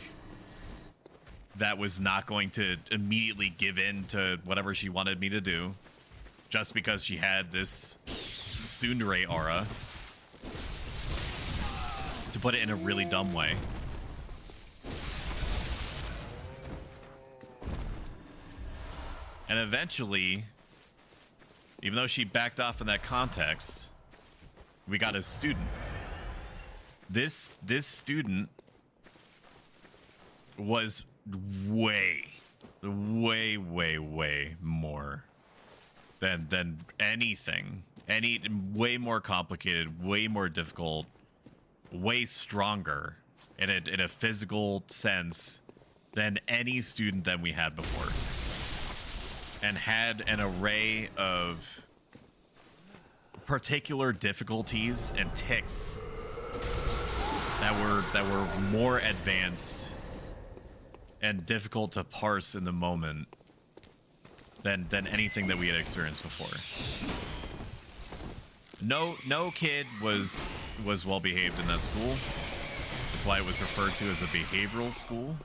Speaker 1: that was not going to immediately give in to whatever she wanted me to do just because she had this tsundere aura. To put it in a really dumb way. And eventually, even though she backed off in that context, we got a student. This student was way more than anything. Way more complicated, way more difficult, way stronger in a physical sense than any student that we had before, and had an array of particular difficulties and tics that were more advanced and difficult to parse in the moment than anything that we had experienced before. No kid was well behaved in that school. That's why it was referred to as a behavioral school.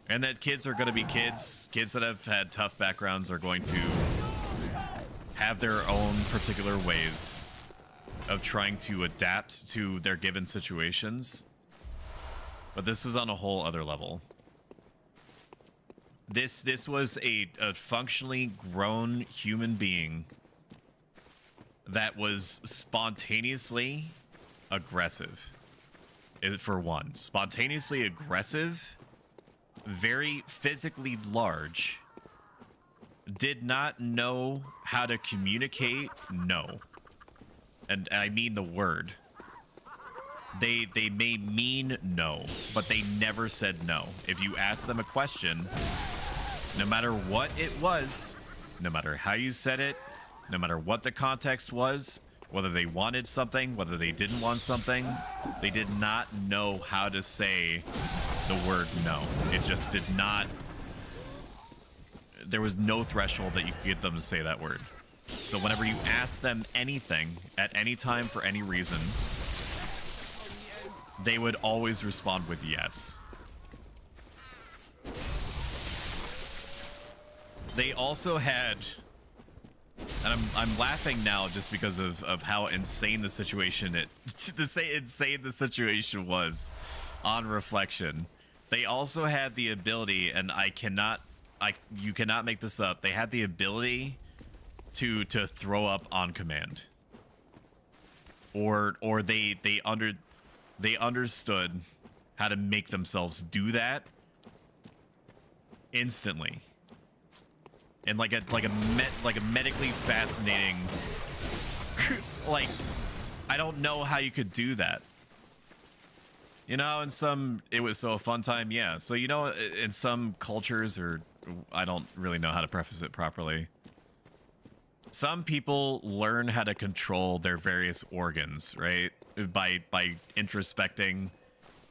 Speaker 1: And that kids are going to be kids. Kids that have had tough backgrounds are going to have their own particular ways of trying to adapt to their given situations. But this is on a whole other level. This was a functionally grown human being that was spontaneously aggressive. For one, spontaneously aggressive, very physically large, did not know how to communicate no. And I mean the word. They may mean no, but they never said no. If you ask them a question, no matter what it was, no matter how you said it, no matter what the context was, Whether they wanted something, whether they didn't want something, they did not know how to say the word no. It just did not. There was no threshold that you could get them to say that word. So whenever you ask them anything at any time for any reason, they would always respond with yes. They also had, and I'm laughing now just because of how insane the situation insane the situation was on reflection. They also had the ability, and you cannot make this up. They had the ability to throw up on command, or they understood how to make themselves do that instantly, and like a medically fascinating. Like, I don't know how you could do that. You know, in some, it was so a fun time, yeah. So, you know, in some cultures, or I don't really know how to preface it properly, some people learn how to control their various organs, right? By introspecting,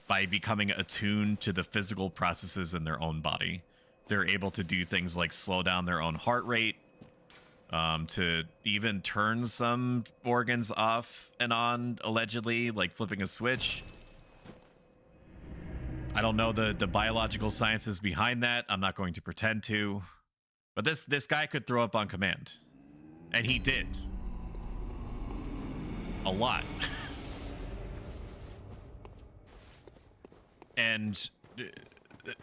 Speaker 1: by becoming attuned to the physical processes in their own body. They're able to do things like slow down their own heart rate, to even turn some organs off and on, allegedly, like flipping a switch. I don't know the biological sciences behind that. I'm not going to pretend to. But this guy could throw up on command. And he did. A lot. And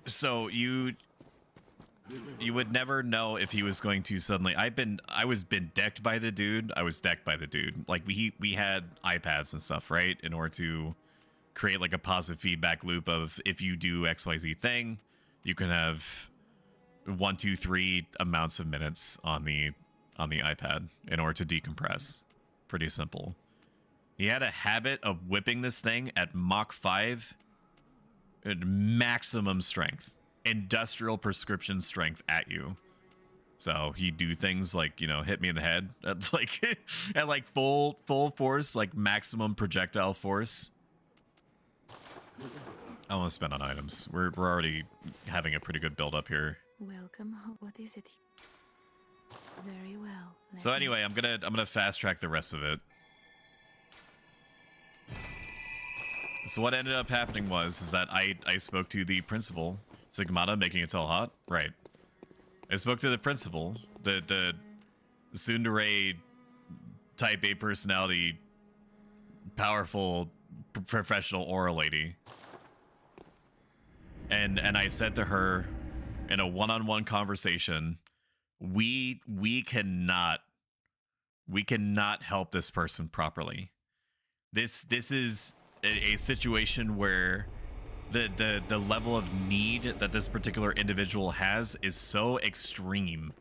Speaker 1: so you would never know if he was going to suddenly. I was been decked by the dude. I was decked by the dude. Like we had iPads and stuff, right? In order to create like a positive feedback loop of, if you do XYZ thing, you can have 1, 2, 3 amounts of minutes on the iPad in order to decompress. Pretty simple. He had a habit of whipping this thing at Mach 5 at maximum strength, industrial prescription strength at you. So he'd do things like, you know, hit me in the head at like at like full force, like maximum projectile force. I want to spend on items. We're already having a pretty good build up here.
Speaker 3: Welcome. What is it? Very well.
Speaker 1: So anyway, I'm gonna fast track the rest of it. So what ended up happening is that I spoke to the principal, Sigmata, making it all hot. Right. I spoke to the principal, the tsundere type A personality, powerful professional aura lady. And I said to her in a one-on-one conversation, we cannot help this person properly. This is a situation where the level of need that this particular individual has is so extreme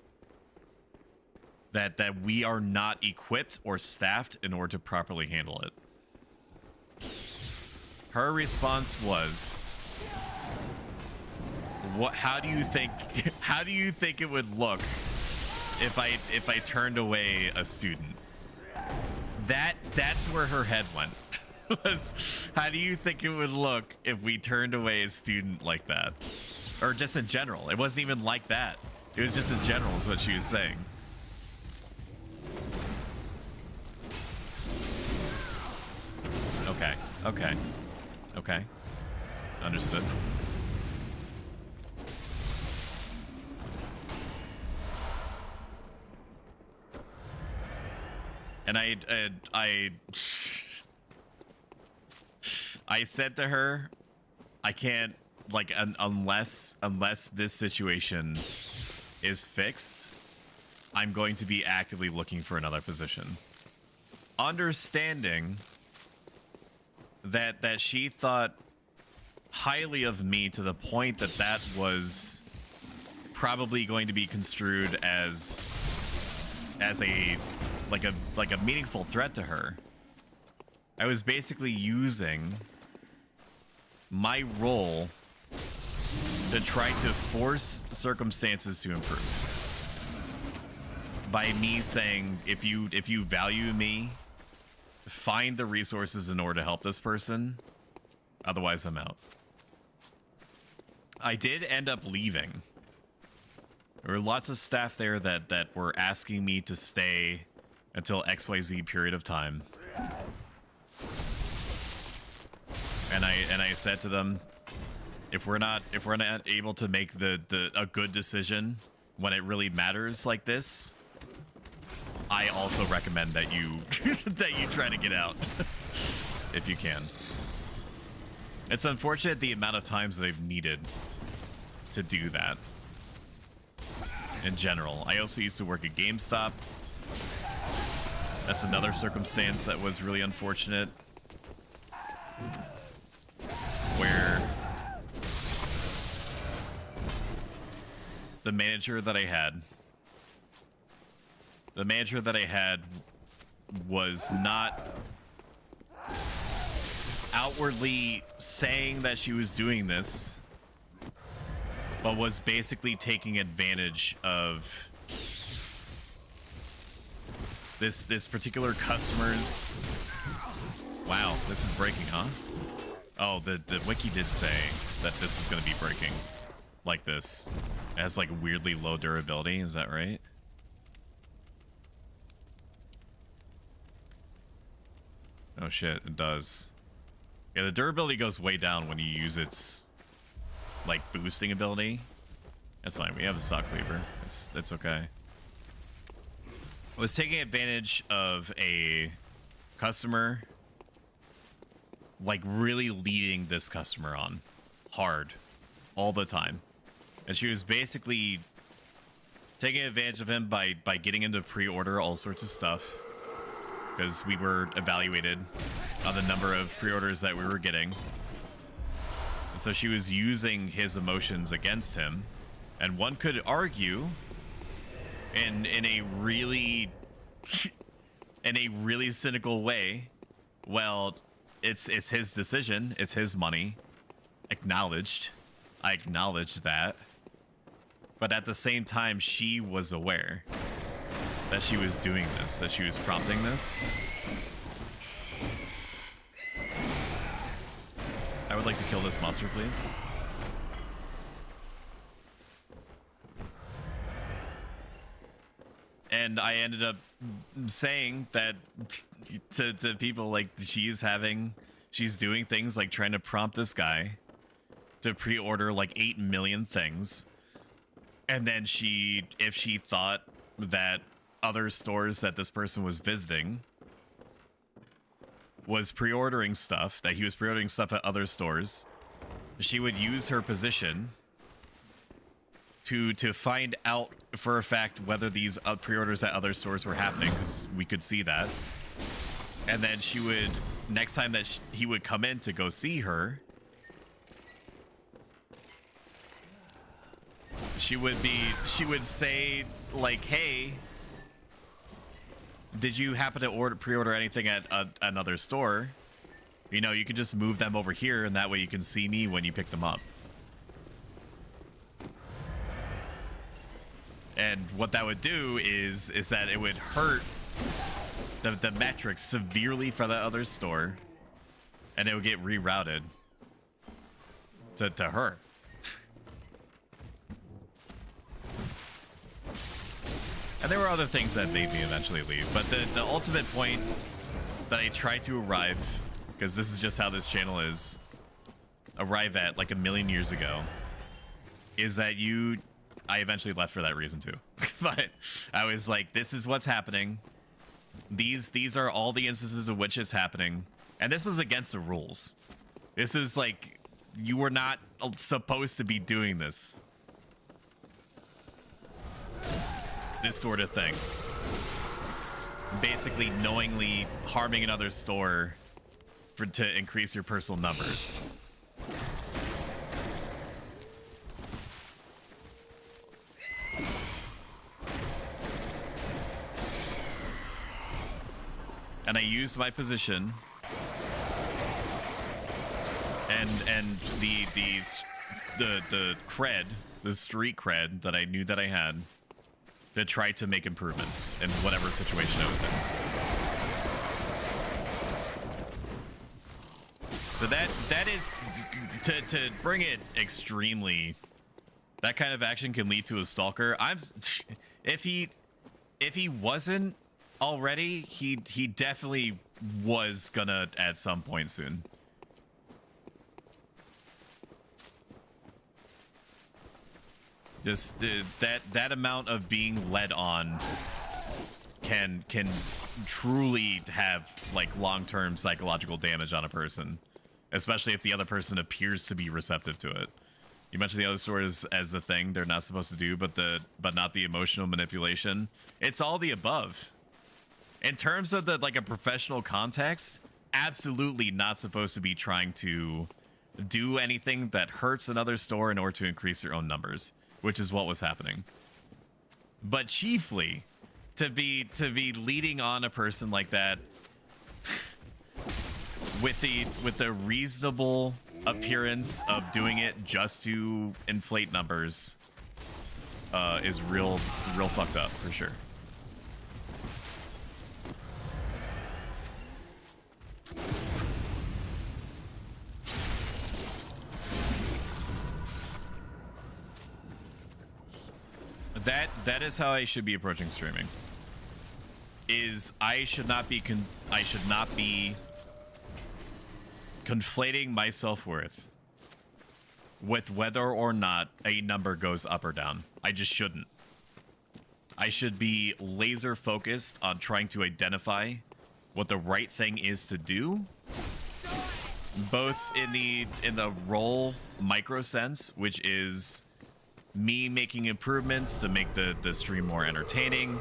Speaker 1: that we are not equipped or staffed in order to properly handle it. Her response was, how do you think it would look if I turned away a student? That's where her head went. Was, how do you think it would look if we turned away a student like that? Or just in general. It wasn't even like that. It was just in general is what she was saying. Okay. Understood. And I said to her, I can't, like, unless this situation is fixed, I'm going to be actively looking for another position. Understanding that she thought highly of me to the point that was probably going to be construed as a meaningful threat to her. I was basically using my role to try to force circumstances to improve by me saying, if you value me find the resources in order to help this person. Otherwise, I'm out. I did end up leaving. There were lots of staff there that were asking me to stay until XYZ period of time. And I said to them, if we're not able to make a good decision when it really matters like this, I also recommend that you that you try to get out if you can. It's unfortunate the amount of times that I've needed to do that. In general, I also used to work at GameStop. That's another circumstance that was really unfortunate, where the manager that I had was not outwardly saying that she was doing this, but was basically taking advantage of this particular customer's... Wow, this is breaking, huh? Oh, the wiki did say that this is going to be breaking like this. It has like weirdly low durability, is that right? Oh shit, it does. Yeah, the durability goes way down when you use its like boosting ability. That's fine, we have a stock cleaver. That's okay. I was taking advantage of a customer, like really leading this customer on hard all the time. And she was basically taking advantage of him by getting him to pre-order all sorts of stuff, because we were evaluated on the number of pre-orders that we were getting. And so she was using his emotions against him. And one could argue in a really cynical way, well, it's his decision, it's his money. Acknowledged. I acknowledged that. But at the same time, she was aware that she was doing this, that she was prompting this. I would like to kill this monster, please. And I ended up saying that to people, like, she's doing things like trying to prompt this guy to pre-order like 8 million things. And then if she thought that other stores that this person was visiting was pre-ordering stuff, that he was pre-ordering stuff at other stores, she would use her position to find out for a fact whether these pre-orders at other stores were happening, because we could see that. And then she would, next time that he would come in to go see her, she would say, like, hey, did you happen to pre-order anything at another store? You know, you can just move them over here, and that way you can see me when you pick them up. And what that would do is that it would hurt the metrics severely for the other store, and it would get rerouted to her. And there were other things that made me eventually leave, but the ultimate point that I tried to arrive, because this is just how this channel is, arrive at like a million years ago, is that I eventually left for that reason too. But I was like, this is what's happening. These are all the instances of which it's happening. And this was against the rules. This is like, you were not supposed to be doing this. This sort of thing. Basically knowingly harming another store to increase your personal numbers. And I used my position and the cred, the street cred that I knew that I had, to try to make improvements in whatever situation I was So that is to bring it extremely. That kind of action can lead to a stalker. If he wasn't already, he definitely was gonna at some point soon. Just that amount of being led on can truly have like long-term psychological damage on a person, especially if the other person appears to be receptive to it. You mentioned the other stores as the thing they're not supposed to do, but not the emotional manipulation. It's all the above. In terms of the like a professional context, absolutely not supposed to be trying to do anything that hurts another store in order to increase your own numbers, which is what was happening. But chiefly to be leading on a person like that with the reasonable appearance of doing it just to inflate numbers is real fucked up for sure. That is how I should be approaching streaming. I should not be conflating my self-worth with whether or not a number goes up or down. I just shouldn't. I should be laser focused on trying to identify what the right thing is to do, both in the role micro sense, which is me making improvements to make the stream more entertaining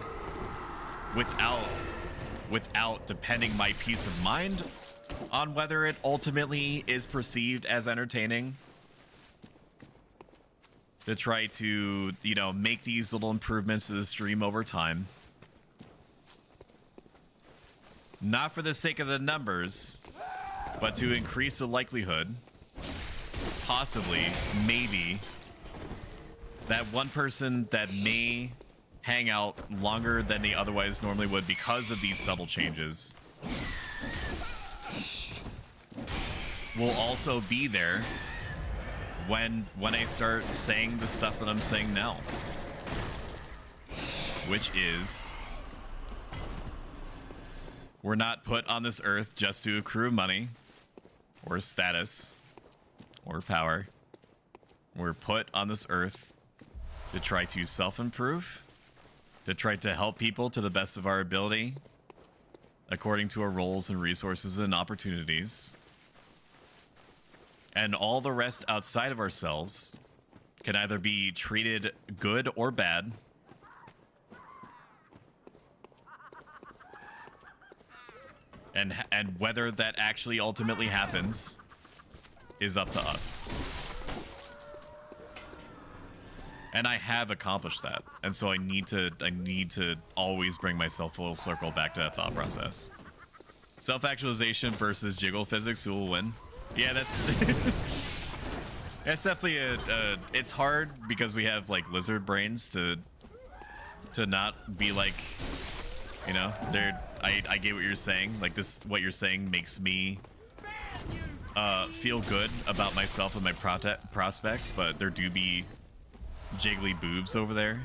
Speaker 1: without depending my peace of mind on whether it ultimately is perceived as entertaining, to try to, you know, make these little improvements to the stream over time. Not for the sake of the numbers, but to increase the likelihood, possibly, maybe, that one person that may hang out longer than they otherwise normally would because of these subtle changes will also be there when I start saying the stuff that I'm saying now, which is we're not put on this earth just to accrue money or status or power. We're put on this earth to try to self-improve, to try to help people to the best of our ability, according to our roles and resources and opportunities. And all the rest outside of ourselves can either be treated good or bad. And whether that actually ultimately happens is up to us. And I have accomplished that. And so I need to always bring myself full circle back to that thought process. Self-actualization versus jiggle physics, who will win? Yeah, that's that's definitely it's hard because we have like lizard brains to not be like, you know, I get what you're saying. Like this, what you're saying makes me feel good about myself and my prospects, but there do be jiggly boobs over there.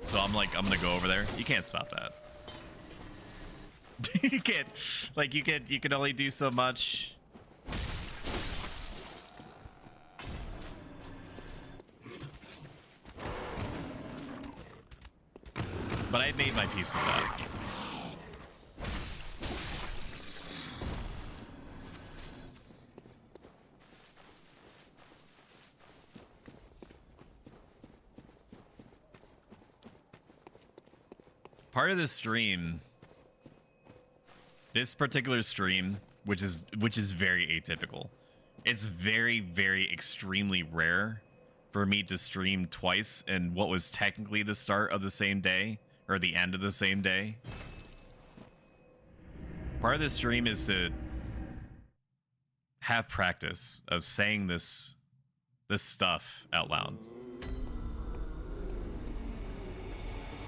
Speaker 1: So I'm like, I'm gonna go over there. You can't stop that. You can't, like, you can only do so much. But I made my peace with that. Part of the stream, this particular stream, which is very atypical. It's very, very extremely rare for me to stream twice in what was technically the start of the same day or the end of the same day. Part of the stream is to have practice of saying this stuff out loud.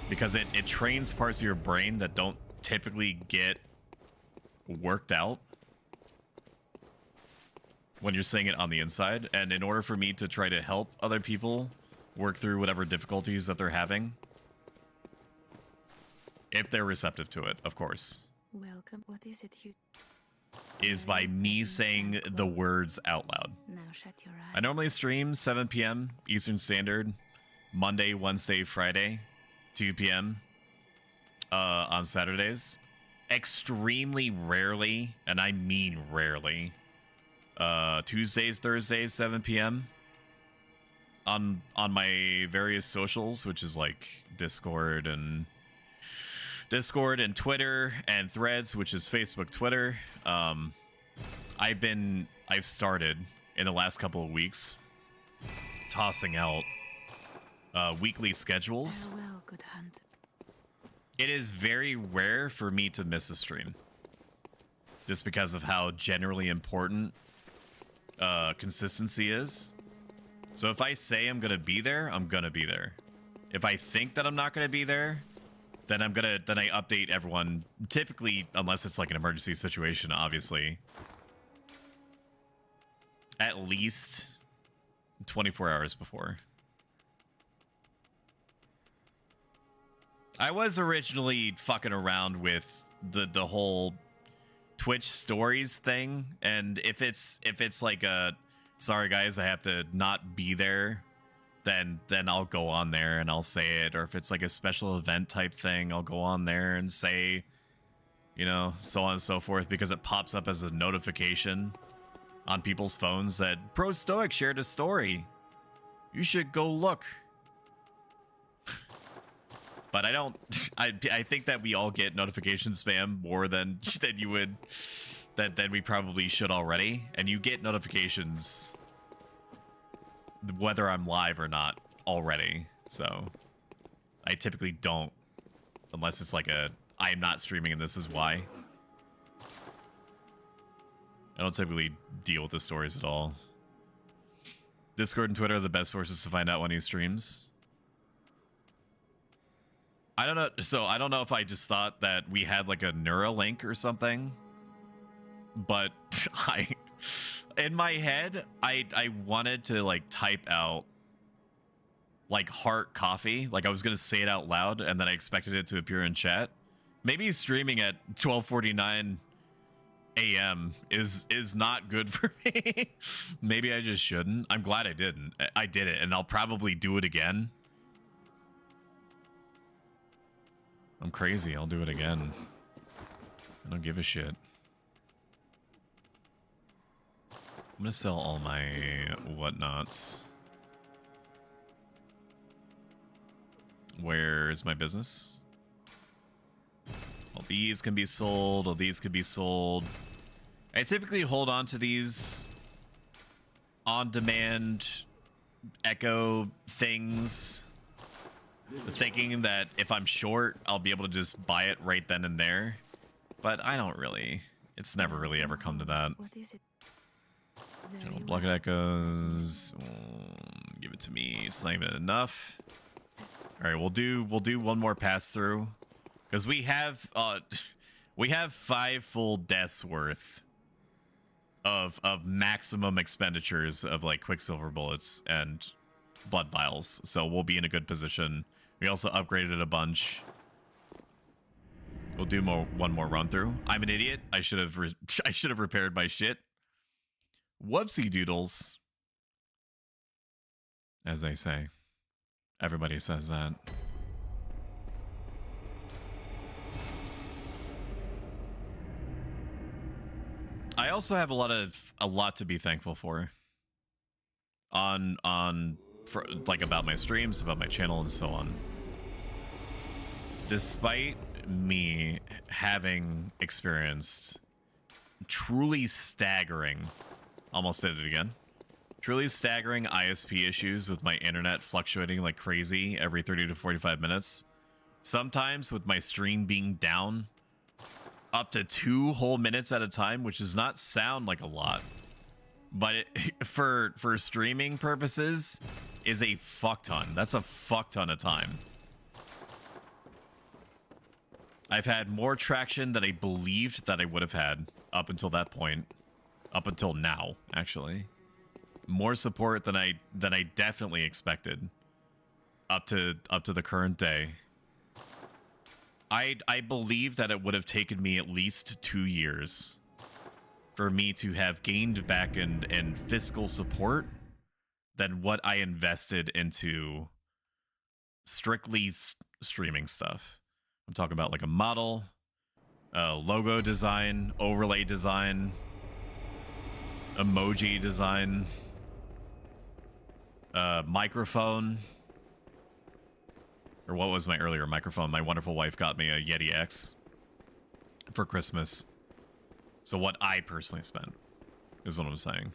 Speaker 1: Because it trains parts of your brain that don't typically get worked out when you're saying it on the inside. And in order for me to try to help other people work through whatever difficulties that they're having, if they're receptive to it, of course,
Speaker 3: Welcome. What is it you...
Speaker 1: is by me saying the words out loud.
Speaker 3: Now shut your eyes.
Speaker 1: I normally stream 7 p.m. Eastern Standard, Monday, Wednesday, Friday, 2 p.m. On Saturdays. Extremely rarely, and I mean rarely, Tuesdays, Thursdays, 7 p.m. on my various socials, which is like Discord and Twitter and Threads, which is Facebook, Twitter. I've started in the last couple of weeks tossing out weekly schedules.
Speaker 3: Farewell, good hunter.
Speaker 1: It is very rare for me to miss a stream, just because of how generally important consistency is. So if I say I'm gonna be there, I'm gonna be there. If I think that I'm not gonna be there, then I update everyone. Typically, unless it's like an emergency situation, obviously, at least 24 hours before. I was originally fucking around with the whole Twitch stories thing, and if it's like a sorry guys, I have to not be there, then I'll go on there and I'll say it. Or if it's like a special event type thing, I'll go on there and say, you know, so on and so forth, because it pops up as a notification on people's phones that Pro Stoic shared a story. You should go look. But I don't. I think that we all get notification spam more than you would. Than we probably should already. And you get notifications whether I'm live or not already. So I typically don't, unless it's like a I'm not streaming and this is why. I don't typically deal with the stories at all. Discord and Twitter are the best sources to find out when he streams. I don't know. So I don't know if I just thought that we had like a Neuralink or something, but in my head, I wanted to like type out like heart coffee. Like I was going to say it out loud and then I expected it to appear in chat. Maybe streaming at 12:49 a.m. is not good for me. Maybe I just shouldn't. I'm glad I didn't. I did it and I'll probably do it again. I'm crazy. I'll do it again. I don't give a shit. I'm gonna sell all my whatnots. Where's my business? All these can be sold. All these could be sold. I typically hold on to these on-demand echo things, thinking that if I'm short, I'll be able to just buy it right then and there. But I don't really. It's never really ever come to that.
Speaker 3: What is it?
Speaker 1: General Blocket Echoes. Give it to me. It's not even enough. All right, we'll do one more pass through, because we have 5 full deaths worth of maximum expenditures of like Quicksilver bullets and blood vials, so we'll be in a good position. We also upgraded a bunch. We'll do one more run through. I'm an idiot. I should have repaired my shit. Whoopsie doodles, as they say. Everybody says that. I also have a lot to be thankful for. Like about my streams, about my channel, and so on. Despite me having experienced truly staggering, almost did it again, truly staggering ISP issues with my internet fluctuating like crazy every 30 to 45 minutes, sometimes with my stream being down up to 2 whole minutes at a time, which does not sound like a lot, but for streaming purposes is a fuck ton. That's a fuck ton of time. I've had more traction than I believed that I would have had up until that point. Up until now, actually. More support than I definitely expected. Up to the current day. I believe that it would have taken me at least 2 years for me to have gained back in fiscal support than what I invested into strictly streaming stuff. I'm talking about like a model, logo design, overlay design, emoji design, microphone. Or what was my earlier microphone? My wonderful wife got me a Yeti X for Christmas. So what I personally spent is what I'm saying.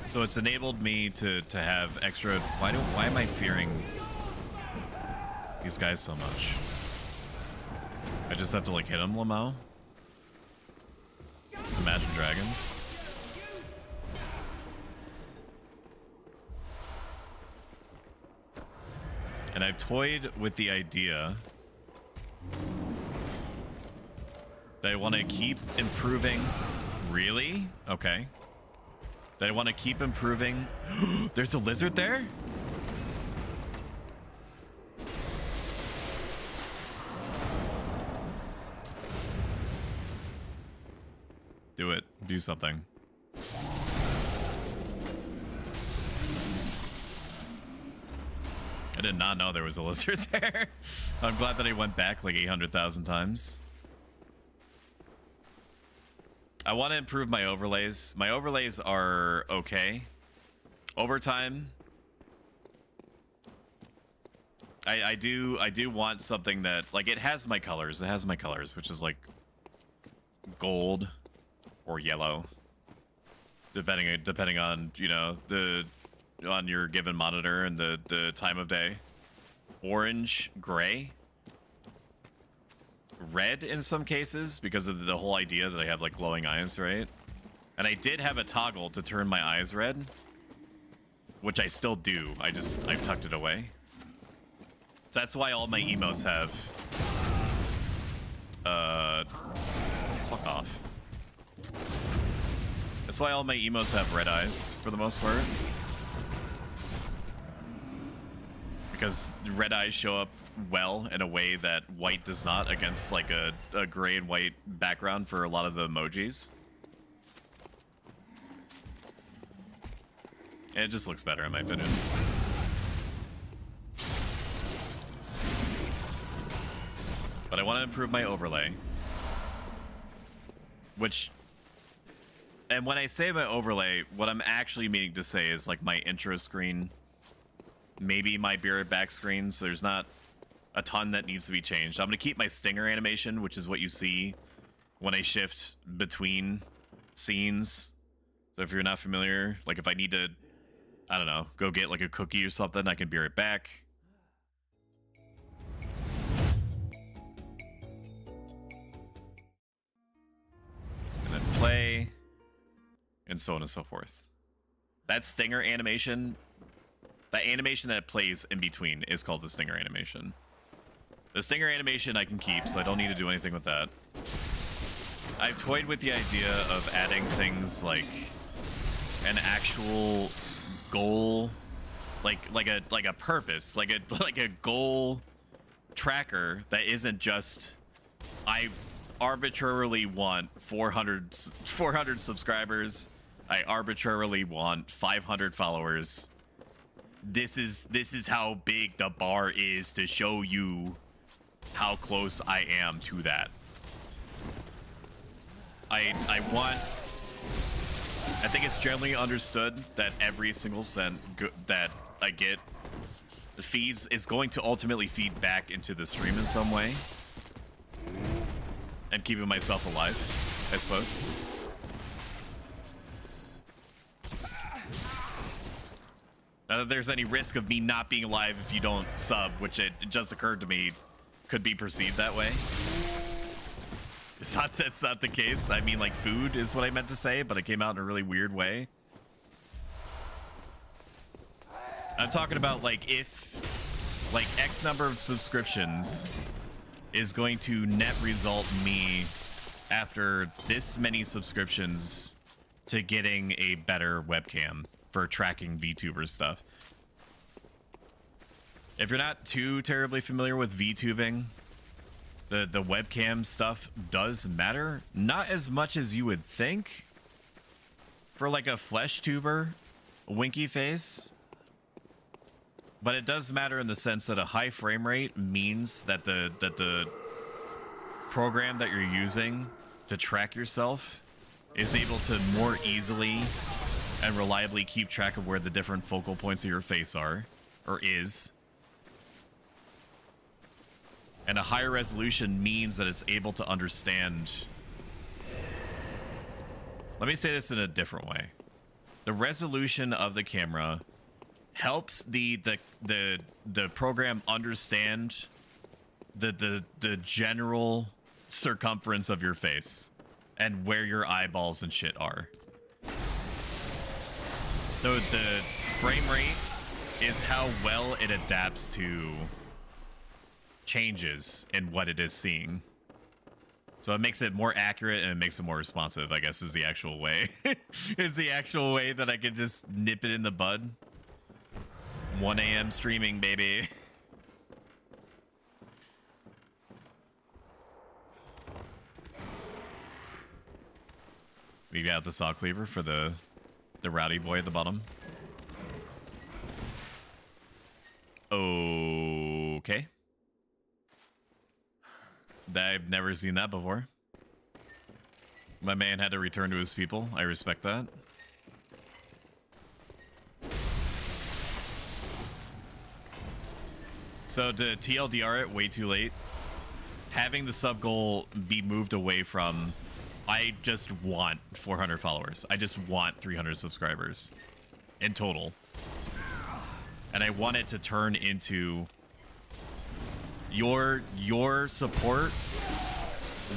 Speaker 1: So it's enabled me to have extra. Why am I fearing these guys so much? I just have to like hit them, Lamau. Imagine Dragons. And I've toyed with the idea that I want to keep improving. Really? Okay. That I want to keep improving. There's a lizard there? Do it. Do something. I did not know there was a lizard there. I'm glad that I went back like 800,000 times. I want to improve my overlays. My overlays are okay. Over time, I do want something that like it has my colors. It has my colors, which is like gold or yellow, depending on, you know, on your given monitor and the time of day. Orange, gray, red in some cases because of the whole idea that I have like glowing eyes, right? And I did have a toggle to turn my eyes red, which I still do. I've tucked it away. So that's why all my emotes have fuck off. That's why all my emotes have red eyes for the most part. Because red eyes show up well in a way that white does not against like a gray and white background for a lot of the emojis. And it just looks better in my opinion. But I want to improve my overlay. And when I say my overlay, what I'm actually meaning to say is like my intro screen, maybe my bearded back screen. So there's not a ton that needs to be changed. I'm going to keep my stinger animation, which is what you see when I shift between scenes. So if you're not familiar, like if I need to, I don't know, go get like a cookie or something, I can beard it back. And then play, and so on and so forth. That stinger animation, that animation that it plays in between is called the stinger animation. The stinger animation I can keep, so I don't need to do anything with that. I've toyed with the idea of adding things like an actual goal, like a purpose, like a goal tracker that isn't just I arbitrarily want 400 subscribers, I arbitrarily want 500 followers. This is how big the bar is to show you how close I am to that. I think it's generally understood that every single cent that I get is going to ultimately feed back into the stream in some way. And keeping myself alive, I suppose. Not that there's any risk of me not being alive if you don't sub, which it just occurred to me could be perceived that way. That's not the case. I mean, like, food is what I meant to say, but it came out in a really weird way. I'm talking about like if like X number of subscriptions is going to net result me after this many subscriptions to getting a better webcam for tracking VTuber stuff. If you're not too terribly familiar with VTubing, the webcam stuff does matter. Not as much as you would think. For like a flesh tuber, winky face. But it does matter in the sense that a high frame rate means that the program that you're using to track yourself is able to more easily and reliably keep track of where the different focal points of your face are, or is. And a higher resolution means that it's able to understand. Let me say this in a different way. The resolution of the camera helps the program understand the general circumference of your face and where your eyeballs and shit are. So the frame rate is how well it adapts to changes in what it is seeing. So it makes it more accurate and it makes it more responsive, I guess, is the actual way. Is the actual way that I could just nip it in the bud. 1 a.m. streaming, baby. We got the saw cleaver for the rowdy boy at the bottom. Okay. I've never seen that before. My man had to return to his people. I respect that. So to TLDR it way too late, having the sub goal be moved away from, I just want 400 followers. I just want 300 subscribers in total. And I want it to turn into your support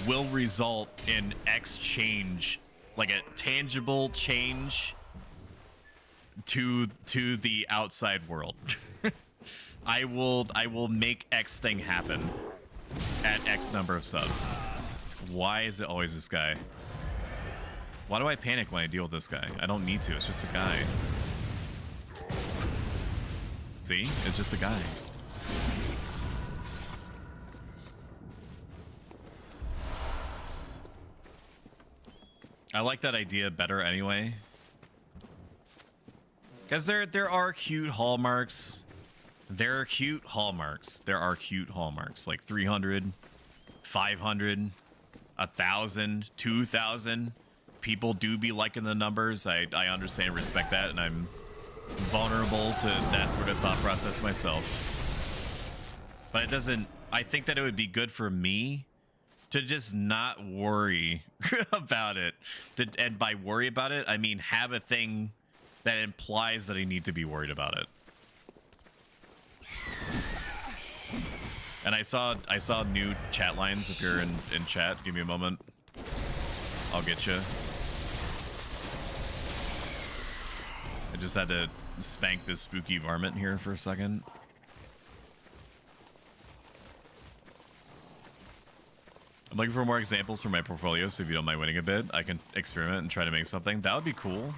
Speaker 1: will result in X change, like a tangible change to the outside world. I will make X thing happen at X number of subs. Why is it always this guy? Why do I panic when I deal with this guy? I don't need to. It's just a guy. See? It's just a guy. I like that idea better anyway. Because there are cute hallmarks. There are cute hallmarks. There are cute hallmarks. Like 300, 500, 1,000, 2,000. People do be liking the numbers. I understand and respect that. And I'm vulnerable to that sort of thought process myself. But it doesn't... I think that it would be good for me to just not worry about it. And by worry about it, I mean have a thing that implies that I need to be worried about it. And I saw new chat lines appear in chat. Give me a moment. I'll get you. I just had to spank this spooky varmint here for a second. I'm looking for more examples for my portfolio, so if you don't mind waiting a bit, I can experiment and try to make something. That would be cool.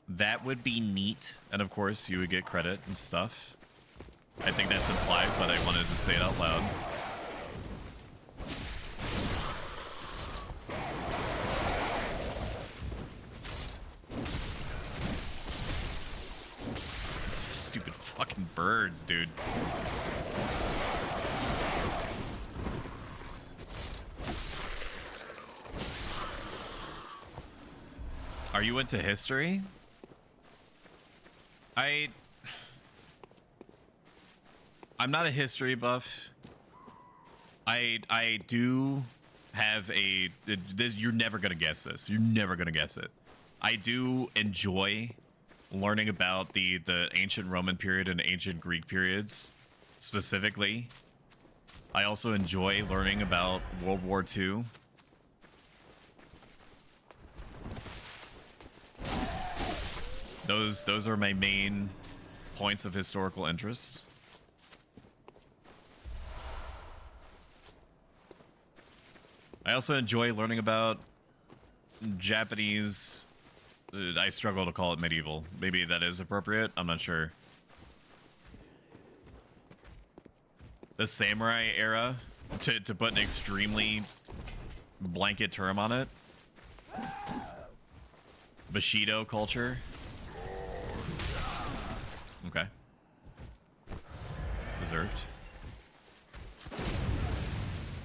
Speaker 1: That would be neat. And of course, you would get credit and stuff. I think that's implied, but I wanted to say it out loud. Stupid fucking birds, dude. Are you into history? I'm not a history buff. I do have a... You're never gonna guess this. You're never gonna guess it. I do enjoy learning about the ancient Roman period and ancient Greek periods, specifically. I also enjoy learning about World War II. Those are my main points of historical interest. I also enjoy learning about Japanese. I struggle to call it medieval. Maybe that is appropriate. I'm not sure. The samurai era, to put an extremely blanket term on it. Bushido culture. Okay. Deserved.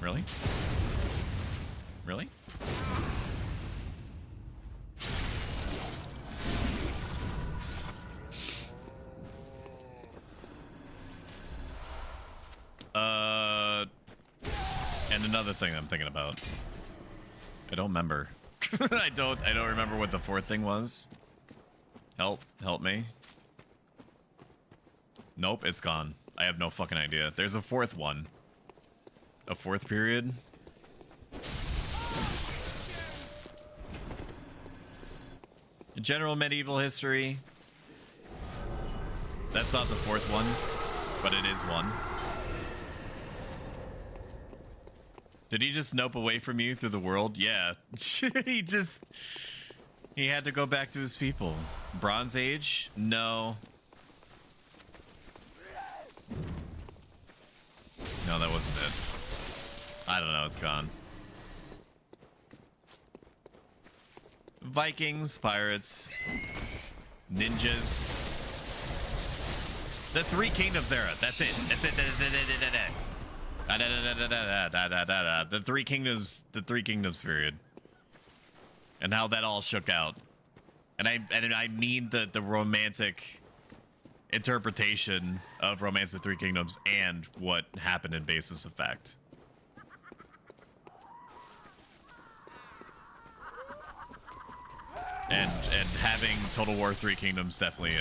Speaker 1: Really? Really? And another thing I'm thinking about. I don't remember. I don't remember what the fourth thing was. Help me. Nope, it's gone. I have no fucking idea. There's a fourth one. A fourth period. General medieval history. That's not the fourth one, but it is one. Did he just nope away from you through the world? Yeah. He had to go back to his people. Bronze Age? No. No, that wasn't it. I don't know, it's gone. Vikings, pirates, ninjas. The Three Kingdoms era. That's it. That's it. The Three Kingdoms period. And how that all shook out. And I mean the romantic interpretation of Romance of Three Kingdoms and what happened in basis of fact. And having Total War Three Kingdoms definitely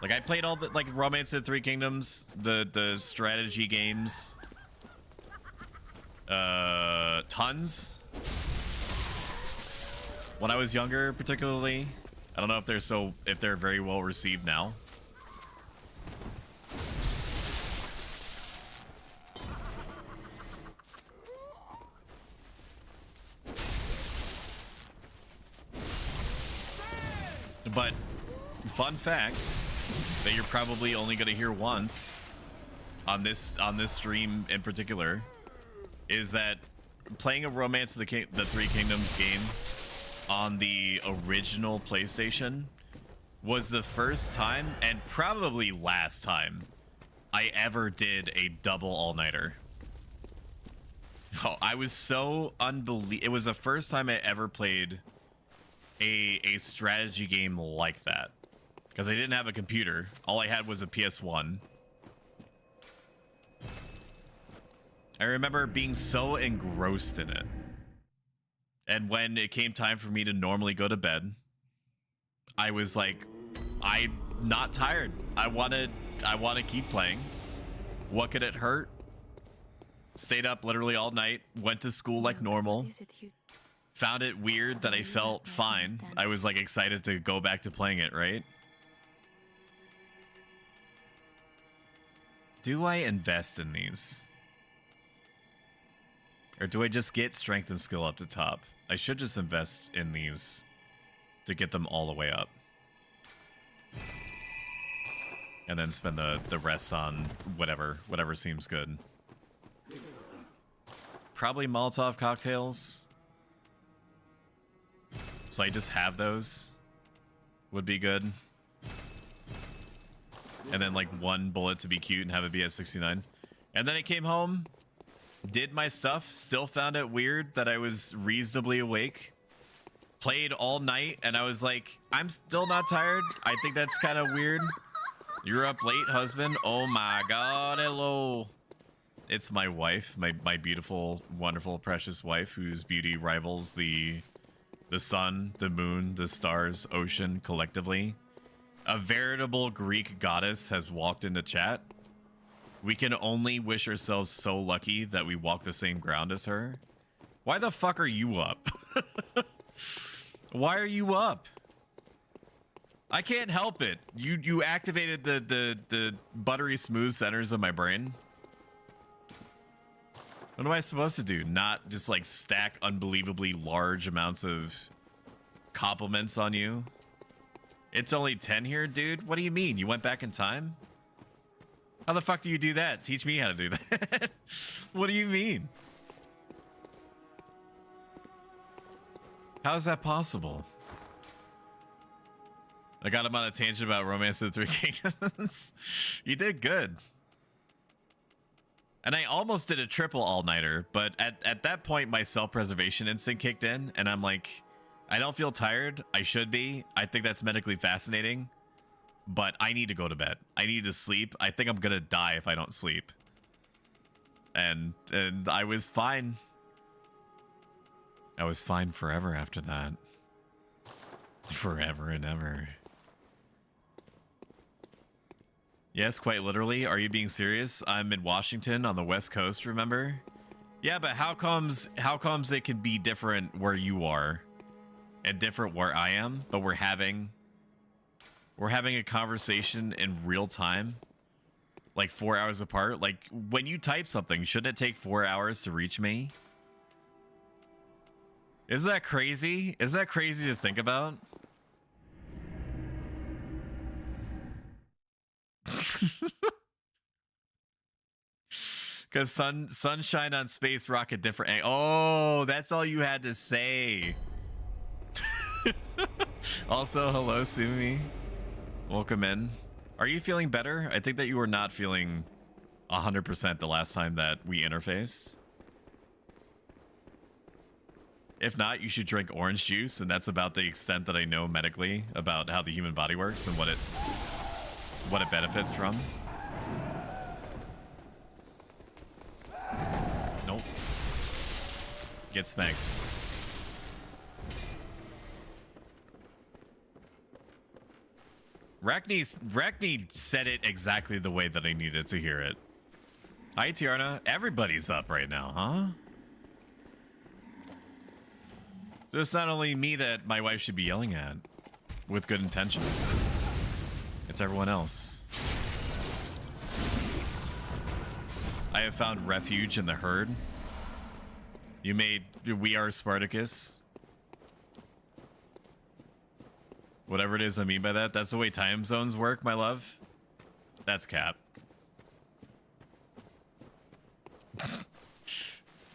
Speaker 1: like I played all the like Romance of Three Kingdoms, the strategy games, tons. When I was younger, particularly, I don't know if they're very well received now. But fun fact that you're probably only going to hear once on this stream in particular is that playing a Romance of the Three Kingdoms game on the original PlayStation was the first time and probably last time I ever did a double all-nighter. Oh, I was so it was the first time I ever played a strategy game like that, because I didn't have a computer. All I had was a PS1. I remember being so engrossed in it. And when it came time for me to normally go to bed, I was like, I'm not tired. I want to keep playing. What could it hurt? Stayed up literally all night, went to school like normal. Found it weird that I felt fine. I was like excited to go back to playing it, right? Do I invest in these? Or do I just get strength and skill up to top? I should just invest in these to get them all the way up. And then spend the rest on whatever seems good. Probably Molotov cocktails. So I just have those. Would be good. And then like one bullet to be cute and have it be at 69. And then I came home, did my stuff, still found it weird that I was reasonably awake. Played all night and I was like, I'm still not tired. I think that's kind of weird. You're up late, husband. Oh my god, hello. It's my wife, my beautiful, wonderful, precious wife, whose beauty rivals the sun, the moon, the stars, ocean collectively. A veritable Greek goddess has walked into chat. We can only wish ourselves so lucky that we walk the same ground as her. Why the fuck are you up? Why are you up? I can't help it. You activated the buttery smooth centers of my brain. What am I supposed to do? Not just like stack unbelievably large amounts of compliments on you? It's only 10 here, dude? What do you mean? You went back in time? How the fuck do you do that? Teach me how to do that. What do you mean? How is that possible? I got him on a tangent about Romance of the Three Kingdoms. You did good. And I almost did a triple all-nighter, but at that point, my self-preservation instinct kicked in, and I'm like, I don't feel tired. I should be. I think that's medically fascinating, but I need to go to bed. I need to sleep. I think I'm gonna die if I don't sleep. And I was fine. I was fine forever after that. Forever and ever. Yes, quite literally. Are you being serious? I'm in Washington on the West Coast, remember? Yeah, but how comes it can be different where you are and different where I am, but we're having a conversation in real time, like 4 hours apart? Like, when you type something, shouldn't it take 4 hours to reach me? Isn't that crazy? Isn't that crazy to think about? Because sunshine on space rocket different. Oh, that's all you had to say. Also, hello, Sumi. Welcome in. Are you feeling better? I think that you were not feeling 100% the last time that we interfaced. If not, you should drink orange juice, and that's about the extent that I know medically about how the human body works and what it benefits from. Nope. Get smacked. Rackney said it exactly the way that I needed to hear it. Hi, Tiarna. Everybody's up right now, huh? So it's not only me that my wife should be yelling at with good intentions. It's everyone else. I have found refuge in the herd. You made We Are Spartacus. Whatever it is I mean by that. That's the way time zones work, my love. That's cap.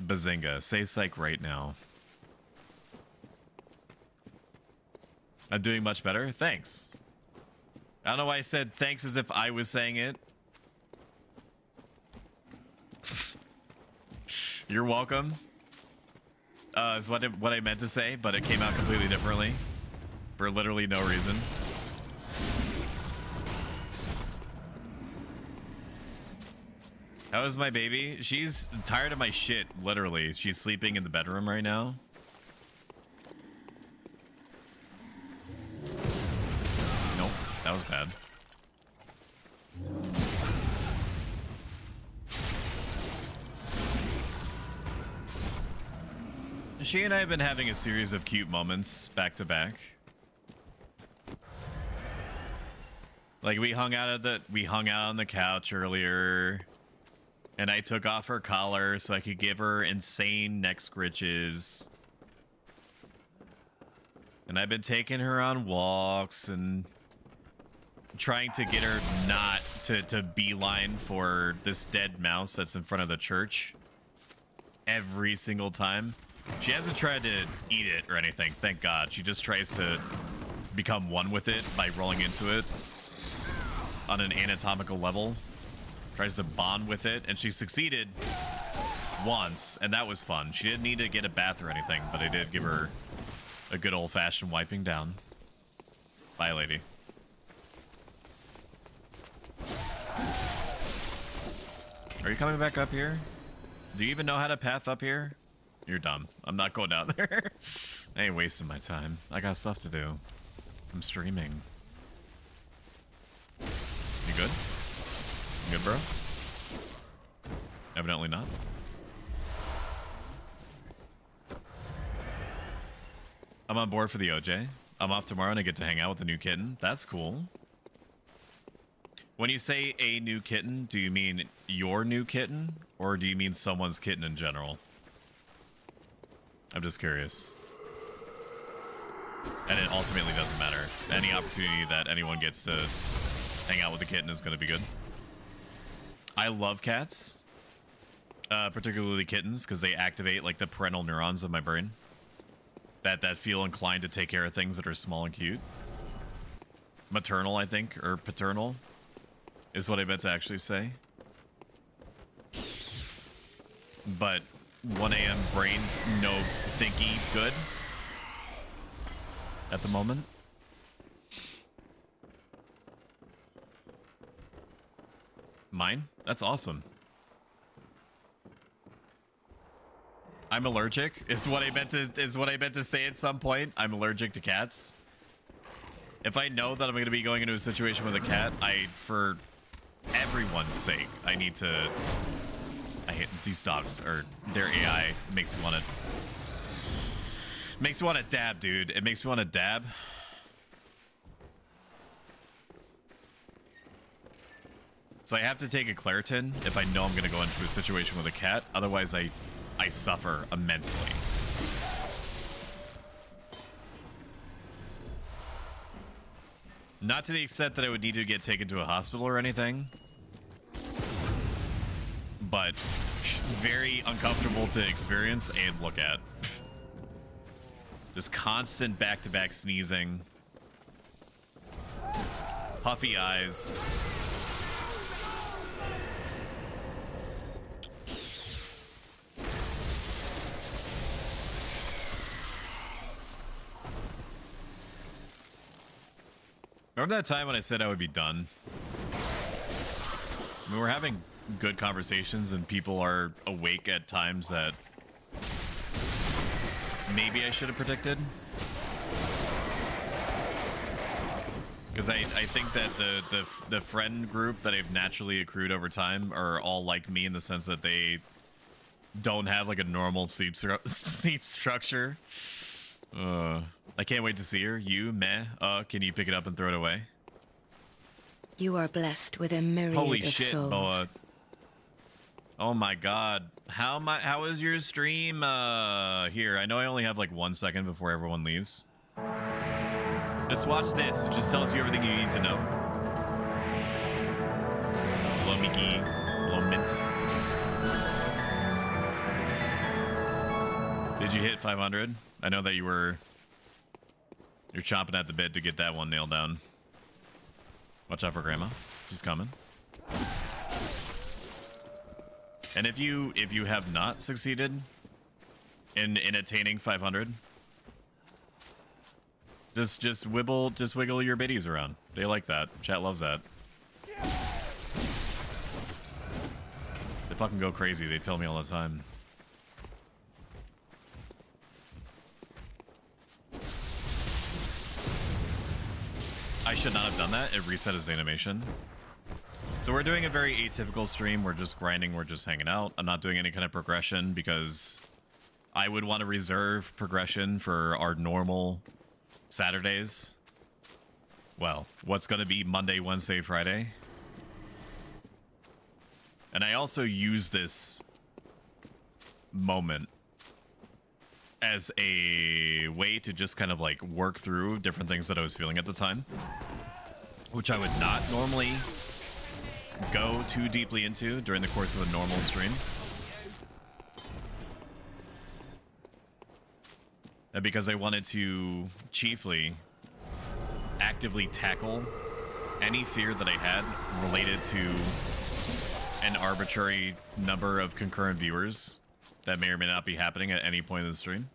Speaker 1: Bazinga. Say psych right now. I'm doing much better. Thanks. I don't know why I said thanks as if I was saying it. You're welcome. Is what I meant to say, but it came out completely differently. For literally no reason. How is my baby? She's tired of my shit, literally. She's sleeping in the bedroom right now. Nope, that was bad. She and I have been having a series of cute moments back to back. Like we hung out on the couch earlier, and I took off her collar so I could give her insane neck scritches. And I've been taking her on walks and trying to get her not to beeline for this dead mouse that's in front of the church every single time. She hasn't tried to eat it or anything, thank God. She just tries to become one with it by rolling into it on an anatomical level. Tries to bond with it, and she succeeded once, and that was fun. She didn't need to get a bath or anything, but I did give her a good old-fashioned wiping down. Bye, lady. Are you coming back up here? Do you even know how to path up here? You're dumb. I'm not going down there. I ain't wasting my time. I got stuff to do. I'm streaming. You good? You good, bro? Evidently not. I'm on board for the OJ. I'm off tomorrow and I get to hang out with the new kitten. That's cool. When you say a new kitten, do you mean your new kitten? Or do you mean someone's kitten in general? I'm just curious. And it ultimately doesn't matter. Any opportunity that anyone gets to hang out with a kitten is going to be good. I love cats. Particularly kittens, because they activate like the parental neurons of my brain. That feel inclined to take care of things that are small and cute. Maternal, I think, or paternal, is what I meant to actually say. But 1 a.m. brain, no thinky, good. At the moment. Mine? That's awesome. I'm allergic. Is what I meant to say at some point. I'm allergic to cats. If I know that I'm going to be going into a situation with a cat, for everyone's sake, I need to. I hate these dogs, or their AI makes me want to dab, dude. It makes me want to dab. So I have to take a Claritin if I know I'm going to go into a situation with a cat. Otherwise, I suffer immensely. Not to the extent that I would need to get taken to a hospital or anything, but very uncomfortable to experience and look at. Just constant back-to-back sneezing, puffy eyes. Remember that time when I said I would be done? I mean, we're having good conversations and people are awake at times that maybe I should have predicted. Because I think that the friend group that I've naturally accrued over time are all like me in the sense that they don't have like a normal sleep structure. I can't wait to see her. You, meh, can you pick it up and throw it away?
Speaker 3: You are blessed with a myriad
Speaker 1: Holy
Speaker 3: of
Speaker 1: shit,
Speaker 3: souls.
Speaker 1: Boa. Oh my god. How is your stream? Here, I know I only have like 1 second before everyone leaves. Just watch this. It just tells you everything you need to know. Hello, Miki. Hello, Mint. Did you hit 500? I know that you're chomping at the bit to get that one nailed down. Watch out for Grandma. She's coming. And if you have not succeeded in attaining 500, just wiggle your biddies around. They like that. Chat loves that. They fucking go crazy. They tell me all the time. I should not have done that. It reset his animation. So we're doing a very atypical stream. We're just grinding. We're just hanging out. I'm not doing any kind of progression because I would want to reserve progression for our normal Saturdays. Well, what's going to be Monday, Wednesday, Friday. And I also use this moment as a way to just kind of like work through different things that I was feeling at the time, which I would not normally go too deeply into during the course of a normal stream. And because I wanted to chiefly actively tackle any fear that I had related to an arbitrary number of concurrent viewers that may or may not be happening at any point in the stream,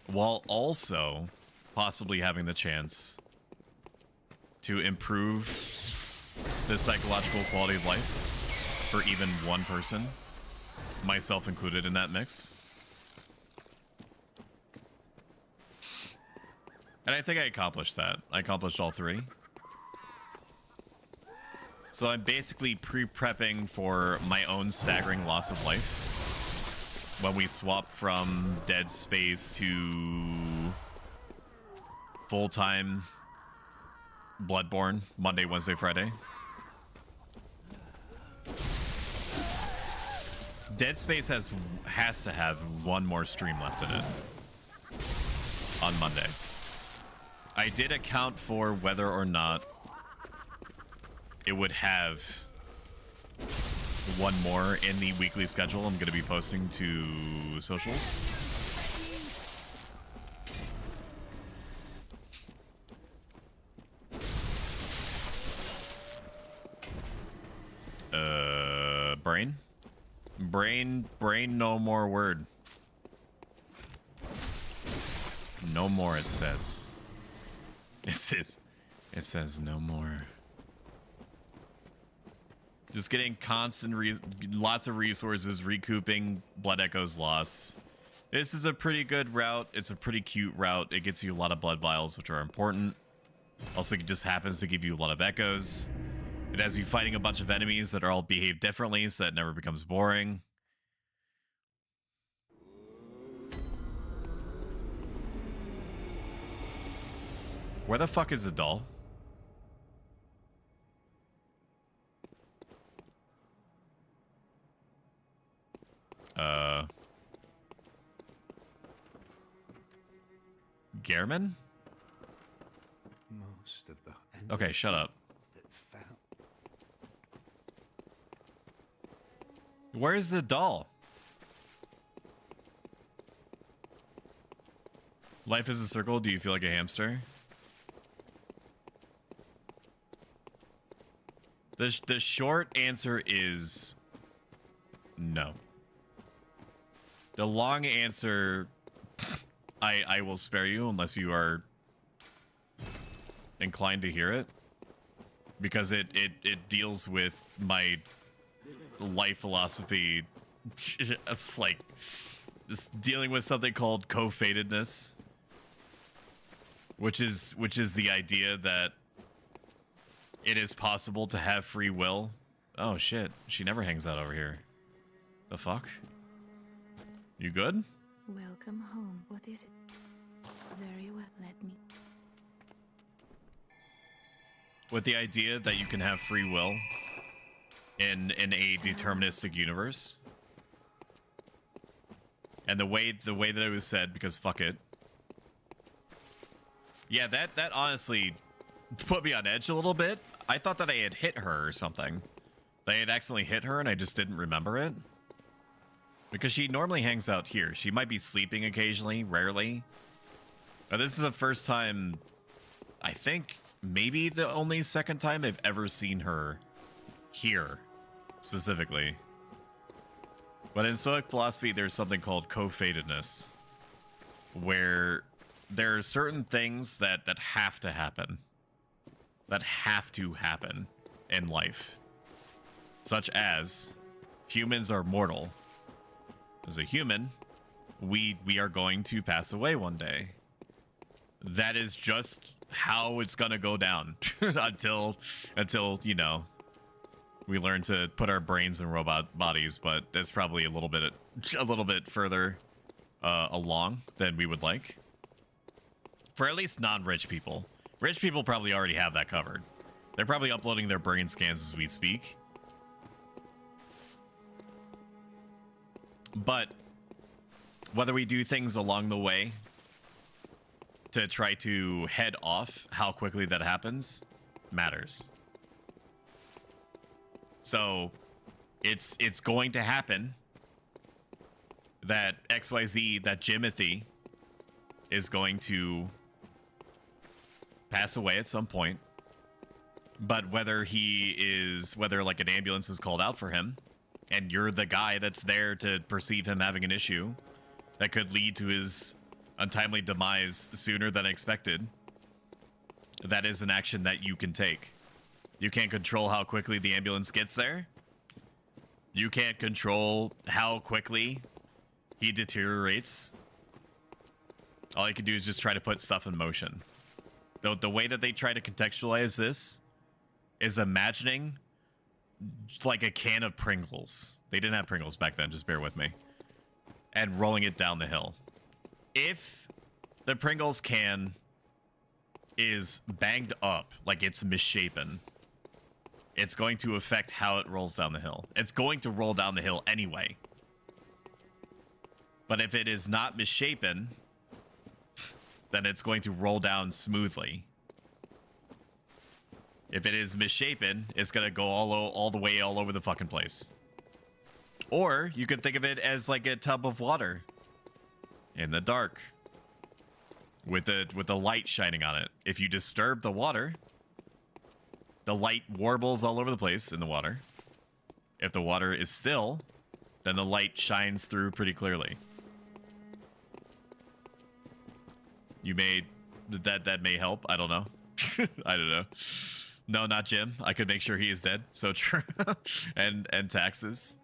Speaker 1: while also possibly having the chance to improve the psychological quality of life for even one person, myself included in that mix. And I think I accomplished that. I accomplished all three. So I'm basically pre-prepping for my own staggering loss of life. when we swap from Dead Space to full-time Bloodborne, Monday, Wednesday, Friday. Dead Space has to have one more stream left in it on Monday. I did account for whether or not it would have one more in the weekly schedule I'm going to be posting to socials. Brain, no more word. No more, it says. It says no more. Just getting constant, lots of resources, recouping Blood Echoes lost. This is a pretty good route. It's a pretty cute route. It gets you a lot of blood vials, which are important. Also, it just happens to give you a lot of echoes. It has you fighting a bunch of enemies that are all behave differently, so that it never becomes boring. Where the fuck is the doll? Gehrman?
Speaker 4: Most of the
Speaker 1: Okay, shut up. Where's the doll? Life is a circle. Do you feel like a hamster? The short answer is no. The long answer, I will spare you unless you are inclined to hear it, because it deals with my life philosophy. It's like just dealing with something called co-fatedness, which is the idea that it is possible to have free will. Oh shit, she never hangs out over here. The fuck? You good?
Speaker 3: Welcome home. What is it? Very well, let me.
Speaker 1: With the idea that you can have free will in a deterministic universe. And the way that it was said, because fuck it. Yeah, that honestly put me on edge a little bit. I thought that I had hit her or something. That I had accidentally hit her and I just didn't remember it. Because she normally hangs out here. She might be sleeping occasionally, rarely. But this is the first time, I think, maybe the only second time I've ever seen her here, specifically. But in Stoic philosophy, there's something called co-fatedness, where there are certain things that have to happen. That have to happen in life. Such as, humans are mortal. As a human, we are going to pass away one day. That is just how it's gonna go down until you know, we learn to put our brains in robot bodies. But that's probably a little bit further along than we would like. For at least non-rich people. Rich people probably already have that covered. They're probably uploading their brain scans as we speak. But whether we do things along the way to try to head off how quickly that happens matters. So it's going to happen that XYZ, that Jimothy is going to pass away at some point. But whether like an ambulance is called out for him, and you're the guy that's there to perceive him having an issue that could lead to his untimely demise sooner than expected, that is an action that you can take. You can't control how quickly the ambulance gets there. You can't control how quickly he deteriorates. All you can do is just try to put stuff in motion. The way that they try to contextualize this is imagining like a can of Pringles. They didn't have Pringles back then, just bear with me. and rolling it down the hill. If the Pringles can is banged up, like it's misshapen, it's going to affect how it rolls down the hill. It's going to roll down the hill anyway. But if it is not misshapen, then it's going to roll down smoothly. If it is misshapen, it's going to go all the way all over the fucking place. Or you could think of it as like a tub of water in the dark with the light shining on it. If you disturb the water, the light warbles all over the place in the water. If the water is still, then the light shines through pretty clearly. You may that may help. I don't know. I don't know. No, not Jim. I could make sure he is dead. So true. and taxes.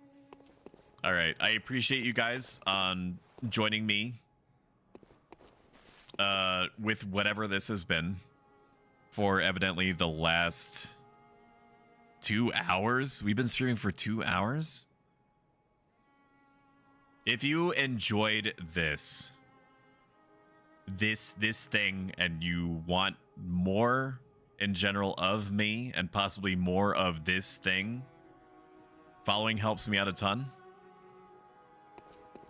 Speaker 1: All right. I appreciate you guys on joining me with whatever this has been for evidently the last 2 hours. We've been streaming for 2 hours. If you enjoyed this thing and you want more in general of me and possibly more of this thing, following helps me out a ton.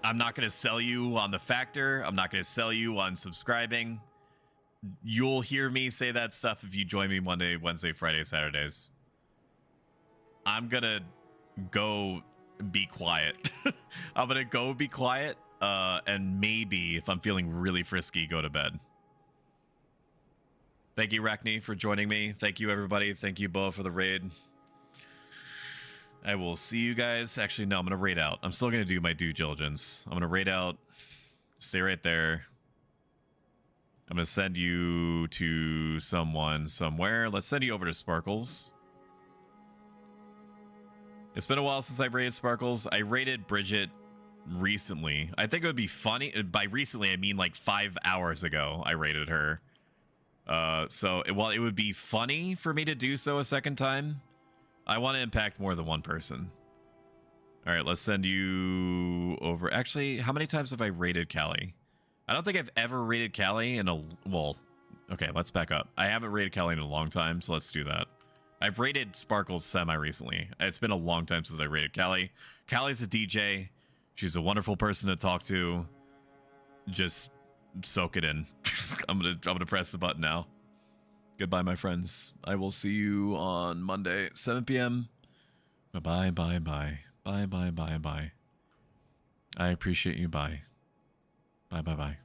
Speaker 1: I'm not going to sell you on the factor. I'm not going to sell you on subscribing. You'll hear me say that stuff if you join me Monday, Wednesday, Friday, Saturdays. I'm going to go be quiet. I'm going to go be quiet. And maybe, if I'm feeling really frisky, go to bed. Thank you, Rackney, for joining me. Thank you, everybody. Thank you, Bo, for the raid. I will see you guys. Actually, no, I'm going to raid out. I'm still going to do my due diligence. I'm going to raid out. Stay right there. I'm going to send you to someone somewhere. Let's send you over to Sparkles. It's been a while since I've raided Sparkles. I raided Bridget recently. I think it would be funny. By recently, I mean like 5 hours ago I raided her. So while it would be funny for me to do so a second time, I want to impact more than one person. All right, let's send you over. Actually, how many times have I raided Callie? I don't think I've ever raided Callie in a... Well, okay, let's back up. I haven't raided Callie in a long time, so let's do that. I've raided Sparkles semi-recently. It's been a long time since I raided Callie. Callie's a DJ. She's a wonderful person to talk to. Just soak it in. I'm gonna press the button now. Goodbye, my friends. I will see you on Monday, 7 p.m. Bye, bye, bye. Bye, bye, bye, bye. I appreciate you. Bye. Bye, bye, bye.